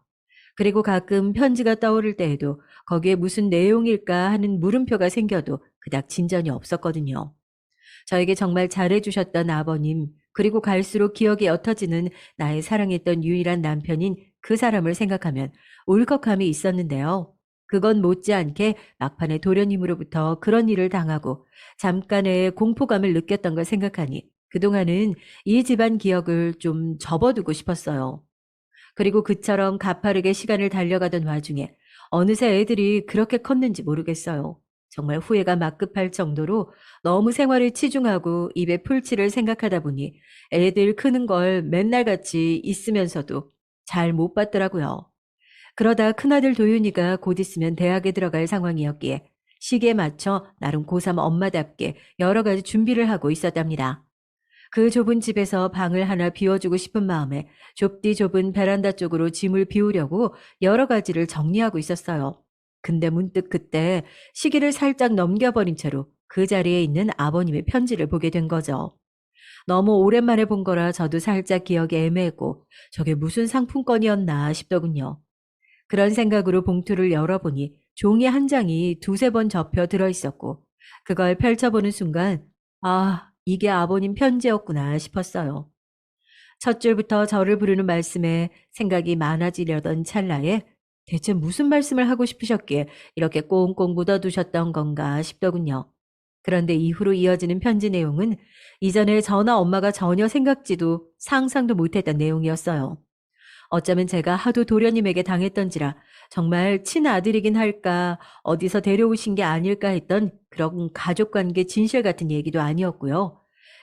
그리고 가끔 편지가 떠오를 때에도 거기에 무슨 내용일까 하는 물음표가 생겨도 그닥 진전이 없었거든요. 저에게 정말 잘해주셨던 아버님, 그리고 갈수록 기억이 옅어지는 나의 사랑했던 유일한 남편인 그 사람을 생각하면 울컥함이 있었는데요. 그건 못지않게 막판에 도련님으로부터 그런 일을 당하고 잠깐의 공포감을 느꼈던 걸 생각하니 그동안은 이 집안 기억을 좀 접어두고 싶었어요. 그리고 그처럼 가파르게 시간을 달려가던 와중에 어느새 애들이 그렇게 컸는지 모르겠어요. 정말 후회가 막급할 정도로 너무 생활에 치중하고 입에 풀칠을 생각하다 보니 애들 크는 걸 맨날 같이 있으면서도 잘 못 봤더라고요. 그러다 큰아들 도윤이가 곧 있으면 대학에 들어갈 상황이었기에 시기에 맞춰 나름 고3 엄마답게 여러 가지 준비를 하고 있었답니다. 그 좁은 집에서 방을 하나 비워주고 싶은 마음에 좁디 좁은 베란다 쪽으로 짐을 비우려고 여러 가지를 정리하고 있었어요. 근데 문득 그때 시기를 살짝 넘겨버린 채로 그 자리에 있는 아버님의 편지를 보게 된 거죠. 너무 오랜만에 본 거라 저도 살짝 기억이 애매했고 저게 무슨 상품권이었나 싶더군요. 그런 생각으로 봉투를 열어보니 종이 한 장이 두세 번 접혀 들어있었고 그걸 펼쳐보는 순간 아, 이게 아버님 편지였구나 싶었어요. 첫 줄부터 저를 부르는 말씀에 생각이 많아지려던 찰나에 대체 무슨 말씀을 하고 싶으셨기에 이렇게 꽁꽁 묻어두셨던 건가 싶더군요. 그런데 이후로 이어지는 편지 내용은 이전에 저나 엄마가 전혀 생각지도 상상도 못했던 내용이었어요. 어쩌면 제가 하도 도련님에게 당했던지라 정말 친아들이긴 할까 어디서 데려오신 게 아닐까 했던 그런 가족관계 진실 같은 얘기도 아니었고요.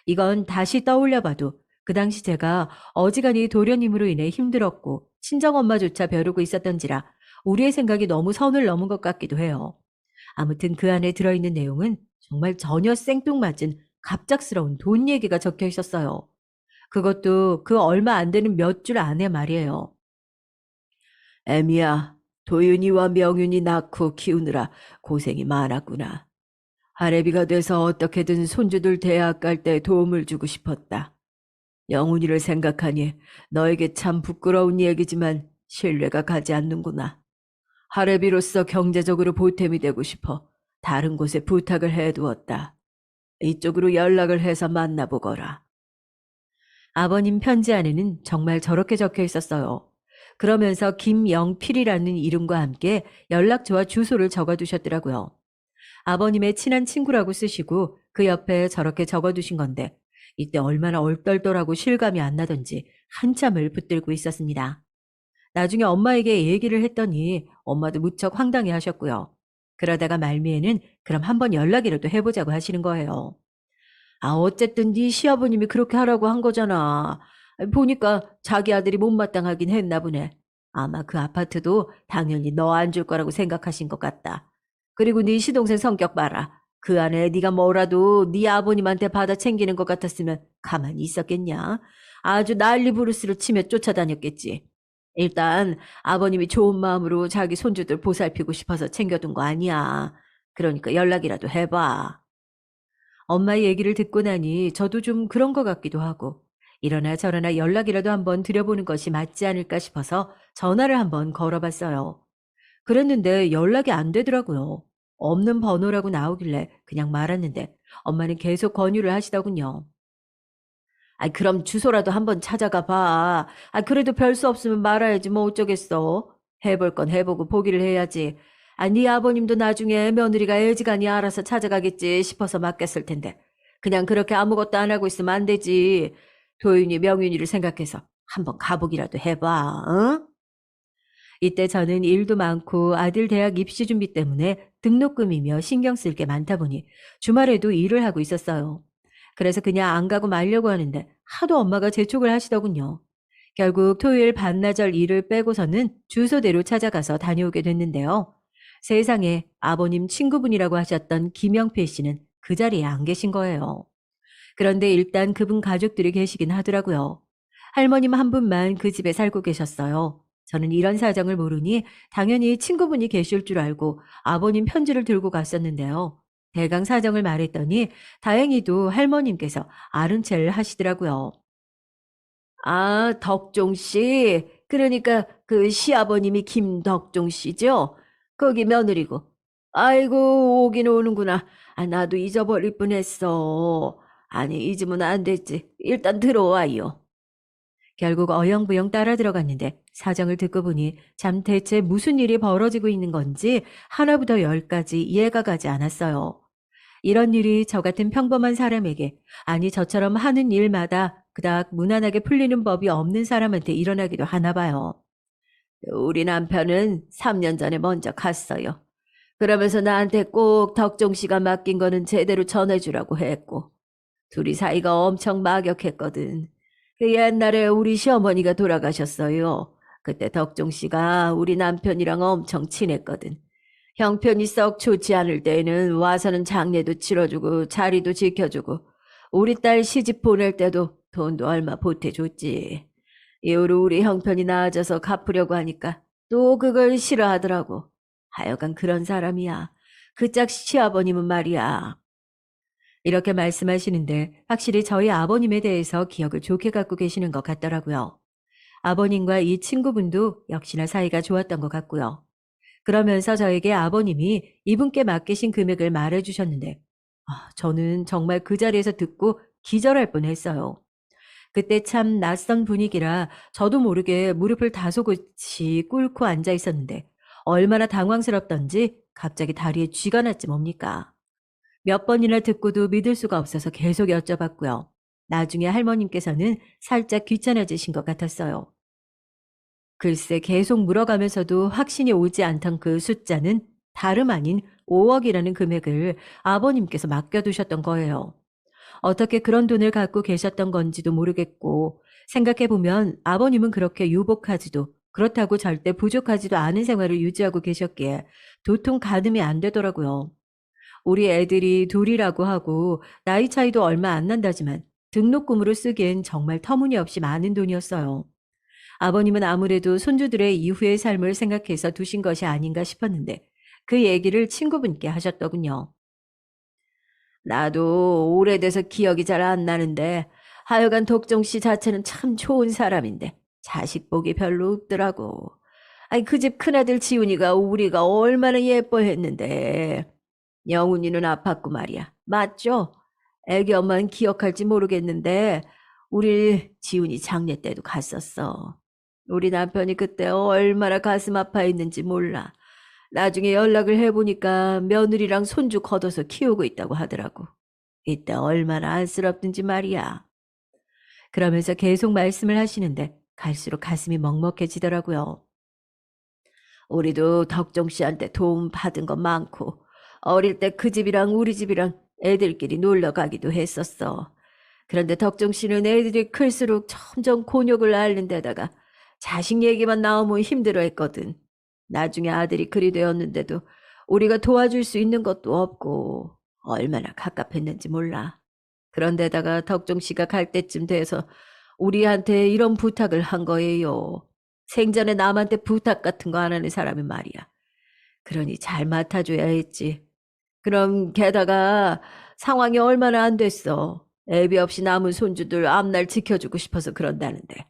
이건 다시 떠올려봐도 그 당시 제가 어지간히 도련님으로 인해 힘들었고 친정엄마조차 벼르고 있었던지라 우리의 생각이 너무 선을 넘은 것 같기도 해요. 아무튼 그 안에 들어있는 내용은 정말 전혀 생뚱맞은 갑작스러운 돈 얘기가 적혀 있었어요. 그것도 그 얼마 안 되는 몇 줄 안에 말이에요. 애미야, 도윤이와 명윤이 낳고 키우느라 고생이 많았구나. 할애비가 돼서 어떻게든 손주들 대학 갈 때 도움을 주고 싶었다. 영훈이를 생각하니 너에게 참 부끄러운 얘기지만 신뢰가 가지 않는구나. 할애비로서 경제적으로 보탬이 되고 싶어 다른 곳에 부탁을 해두었다. 이쪽으로 연락을 해서 만나보거라. 아버님 편지 안에는 정말 저렇게 적혀 있었어요. 그러면서 김영필이라는 이름과 함께 연락처와 주소를 적어두셨더라고요. 아버님의 친한 친구라고 쓰시고 그 옆에 저렇게 적어두신 건데 이때 얼마나 얼떨떨하고 실감이 안 나던지 한참을 붙들고 있었습니다. 나중에 엄마에게 얘기를 했더니 엄마도 무척 황당해 하셨고요. 그러다가 말미에는 그럼 한번 연락이라도 해보자고 하시는 거예요. 아, 어쨌든 네 시아버님이 그렇게 하라고 한 거잖아. 보니까 자기 아들이 못마땅하긴 했나 보네. 아마 그 아파트도 당연히 너 안 줄 거라고 생각하신 것 같다. 그리고 네 시동생 성격 봐라. 그 안에 네가 뭐라도 네 아버님한테 받아 챙기는 것 같았으면 가만히 있었겠냐? 아주 난리 부르스를 치며 쫓아다녔겠지. 일단 아버님이 좋은 마음으로 자기 손주들 보살피고 싶어서 챙겨둔 거 아니야. 그러니까 연락이라도 해봐. 엄마의 얘기를 듣고 나니 저도 좀 그런 것 같기도 하고 이러나 저러나 연락이라도 한번 드려보는 것이 맞지 않을까 싶어서 전화를 한번 걸어봤어요. 그랬는데 연락이 안 되더라고요. 없는 번호라고 나오길래 그냥 말았는데 엄마는 계속 권유를 하시더군요. 아, 그럼 주소라도 한번 찾아가 봐. 아, 그래도 별 수 없으면 말아야지 뭐 어쩌겠어. 해볼 건 해보고 포기를 해야지. 아, 네 아버님도 나중에 며느리가 애지간히 알아서 찾아가겠지 싶어서 맡겼을 텐데. 그냥 그렇게 아무것도 안 하고 있으면 안 되지. 도윤이 명윤이를 생각해서 한번 가보기라도 해봐. 응? 이때 저는 일도 많고 아들 대학 입시 준비 때문에 등록금이며 신경 쓸 게 많다 보니 주말에도 일을 하고 있었어요. 그래서 그냥 안 가고 말려고 하는데 하도 엄마가 재촉을 하시더군요. 결국 토요일 반나절 일을 빼고서는 주소대로 찾아가서 다녀오게 됐는데요. 세상에 아버님 친구분이라고 하셨던 김영필 씨는 그 자리에 안 계신 거예요. 그런데 일단 그분 가족들이 계시긴 하더라고요. 할머님 한 분만 그 집에 살고 계셨어요. 저는 이런 사정을 모르니 당연히 친구분이 계실 줄 알고 아버님 편지를 들고 갔었는데요. 대강 사정을 말했더니 다행히도 할머님께서 아는 체를 하시더라고요. 아, 덕종 씨. 그러니까 그 시아버님이 김덕종 씨죠? 거기 며느리고. 아이고, 오긴 오는구나. 아, 나도 잊어버릴 뻔했어. 아니, 잊으면 안 됐지. 일단 들어와요. 결국 어영부영 따라 들어갔는데 사정을 듣고 보니 참 대체 무슨 일이 벌어지고 있는 건지 하나부터 열까지 이해가 가지 않았어요. 이런 일이 저 같은 평범한 사람에게, 아니 저처럼 하는 일마다 그닥 무난하게 풀리는 법이 없는 사람한테 일어나기도 하나 봐요. 우리 남편은 3년 전에 먼저 갔어요. 그러면서 나한테 꼭 덕종 씨가 맡긴 거는 제대로 전해주라고 했고, 둘이 사이가 엄청 막역했거든. 그 옛날에 우리 시어머니가 돌아가셨어요. 그때 덕종 씨가 우리 남편이랑 엄청 친했거든. 형편이 썩 좋지 않을 때에는 와서는 장례도 치러주고 자리도 지켜주고 우리 딸 시집 보낼 때도 돈도 얼마 보태줬지. 이후로 우리 형편이 나아져서 갚으려고 하니까 또 그걸 싫어하더라고. 하여간 그런 사람이야. 그 짝 시아버님은 말이야. 이렇게 말씀하시는데 확실히 저희 아버님에 대해서 기억을 좋게 갖고 계시는 것 같더라고요. 아버님과 이 친구분도 역시나 사이가 좋았던 것 같고요. 그러면서 저에게 아버님이 이분께 맡기신 금액을 말해주셨는데, 저는 정말 그 자리에서 듣고 기절할 뻔했어요. 그때 참 낯선 분위기라 저도 모르게 무릎을 다소곳이 꿇고 앉아 있었는데, 얼마나 당황스럽던지 갑자기 다리에 쥐가 났지 뭡니까. 몇 번이나 듣고도 믿을 수가 없어서 계속 여쭤봤고요. 나중에 할머님께서는 살짝 귀찮아지신 것 같았어요. 글쎄 계속 물어가면서도 확신이 오지 않던 그 숫자는 다름 아닌 5억이라는 금액을 아버님께서 맡겨두셨던 거예요. 어떻게 그런 돈을 갖고 계셨던 건지도 모르겠고, 생각해보면 아버님은 그렇게 유복하지도 그렇다고 절대 부족하지도 않은 생활을 유지하고 계셨기에 도통 가늠이 안 되더라고요. 우리 애들이 둘이라고 하고 나이 차이도 얼마 안 난다지만 등록금으로 쓰기엔 정말 터무니없이 많은 돈이었어요. 아버님은 아무래도 손주들의 이후의 삶을 생각해서 두신 것이 아닌가 싶었는데 그 얘기를 친구분께 하셨더군요. 나도 오래돼서 기억이 잘 안 나는데 하여간 덕정 씨 자체는 참 좋은 사람인데 자식 복이 별로 없더라고. 아니 그 집 큰아들 지훈이가 우리가 얼마나 예뻐했는데. 영훈이는 아팠고 말이야. 맞죠? 애기 엄마는 기억할지 모르겠는데 우리 지훈이 장례 때도 갔었어. 우리 남편이 그때 얼마나 가슴 아파했는지 몰라. 나중에 연락을 해보니까 며느리랑 손주 걷어서 키우고 있다고 하더라고. 이때 얼마나 안쓰럽든지 말이야. 그러면서 계속 말씀을 하시는데 갈수록 가슴이 먹먹해지더라고요. 우리도 덕종 씨한테 도움 받은 거 많고 어릴 때 그 집이랑 우리 집이랑 애들끼리 놀러 가기도 했었어. 그런데 덕종 씨는 애들이 클수록 점점 곤욕을 앓는 데다가 자식 얘기만 나오면 힘들어했거든. 나중에 아들이 그리 되었는데도 우리가 도와줄 수 있는 것도 없고 얼마나 갑갑했는지 몰라. 그런데다가 덕종 씨가 갈 때쯤 돼서 우리한테 이런 부탁을 한 거예요. 생전에 남한테 부탁 같은 거 안 하는 사람이 말이야. 그러니 잘 맡아줘야 했지. 그럼 게다가 상황이 얼마나 안 됐어. 애비 없이 남은 손주들 앞날 지켜주고 싶어서 그런다는데.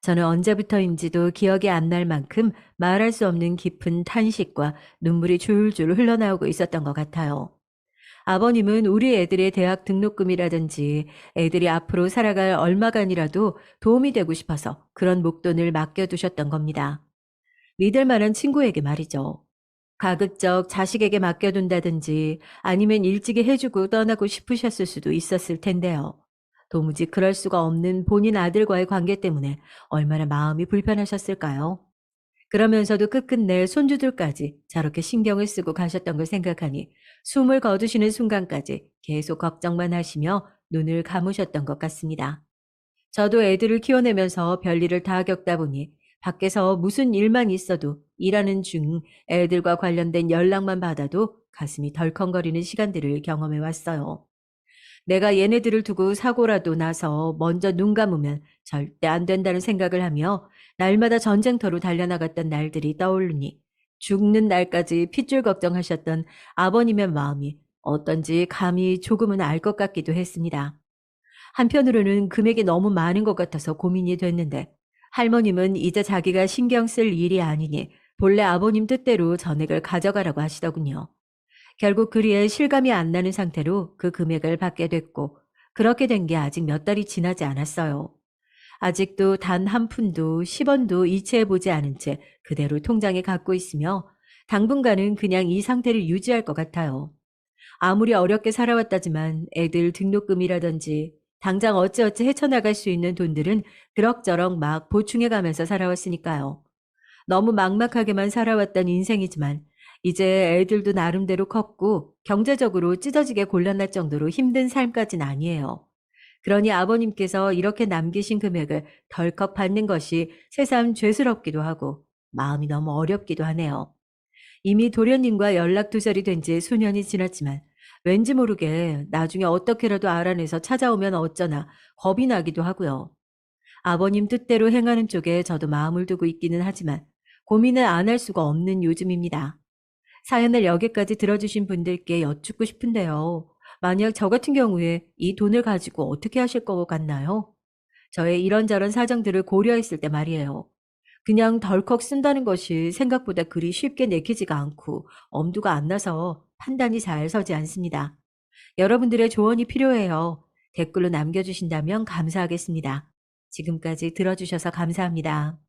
저는 언제부터인지도 기억이 안 날 만큼 말할 수 없는 깊은 탄식과 눈물이 줄줄 흘러나오고 있었던 것 같아요. 아버님은 우리 애들의 대학 등록금이라든지 애들이 앞으로 살아갈 얼마간이라도 도움이 되고 싶어서 그런 목돈을 맡겨두셨던 겁니다. 믿을 만한 친구에게 말이죠. 가급적 자식에게 맡겨둔다든지 아니면 일찍이 해주고 떠나고 싶으셨을 수도 있었을 텐데요. 도무지 그럴 수가 없는 본인 아들과의 관계 때문에 얼마나 마음이 불편하셨을까요? 그러면서도 끝끝내 손주들까지 저렇게 신경을 쓰고 가셨던 걸 생각하니 숨을 거두시는 순간까지 계속 걱정만 하시며 눈을 감으셨던 것 같습니다. 저도 애들을 키워내면서 별일을 다 겪다 보니 밖에서 무슨 일만 있어도 일하는 중 애들과 관련된 연락만 받아도 가슴이 덜컹거리는 시간들을 경험해 왔어요. 내가 얘네들을 두고 사고라도 나서 먼저 눈 감으면 절대 안 된다는 생각을 하며 날마다 전쟁터로 달려나갔던 날들이 떠오르니 죽는 날까지 핏줄 걱정하셨던 아버님의 마음이 어떤지 감히 조금은 알 것 같기도 했습니다. 한편으로는 금액이 너무 많은 것 같아서 고민이 됐는데 할머님은 이제 자기가 신경 쓸 일이 아니니 본래 아버님 뜻대로 전액을 가져가라고 하시더군요. 결국 그리에 실감이 안 나는 상태로 그 금액을 받게 됐고 그렇게 된 게 아직 몇 달이 지나지 않았어요. 아직도 단 한 푼도 10원도 이체해보지 않은 채 그대로 통장에 갖고 있으며 당분간은 그냥 이 상태를 유지할 것 같아요. 아무리 어렵게 살아왔다지만 애들 등록금이라든지 당장 어찌어찌 헤쳐나갈 수 있는 돈들은 그럭저럭 막 보충해가면서 살아왔으니까요. 너무 막막하게만 살아왔던 인생이지만 이제 애들도 나름대로 컸고 경제적으로 찢어지게 곤란할 정도로 힘든 삶까진 아니에요. 그러니 아버님께서 이렇게 남기신 금액을 덜컥 받는 것이 새삼 죄스럽기도 하고 마음이 너무 어렵기도 하네요. 이미 도련님과 연락 두절이 된 지 수년이 지났지만 왠지 모르게 나중에 어떻게라도 알아내서 찾아오면 어쩌나 겁이 나기도 하고요. 아버님 뜻대로 행하는 쪽에 저도 마음을 두고 있기는 하지만 고민을 안 할 수가 없는 요즘입니다. 사연을 여기까지 들어주신 분들께 여쭙고 싶은데요. 만약 저 같은 경우에 이 돈을 가지고 어떻게 하실 것 같나요? 저의 이런저런 사정들을 고려했을 때 말이에요. 그냥 덜컥 쓴다는 것이 생각보다 그리 쉽게 내키지가 않고 엄두가 안 나서 판단이 잘 서지 않습니다. 여러분들의 조언이 필요해요. 댓글로 남겨주신다면 감사하겠습니다. 지금까지 들어주셔서 감사합니다.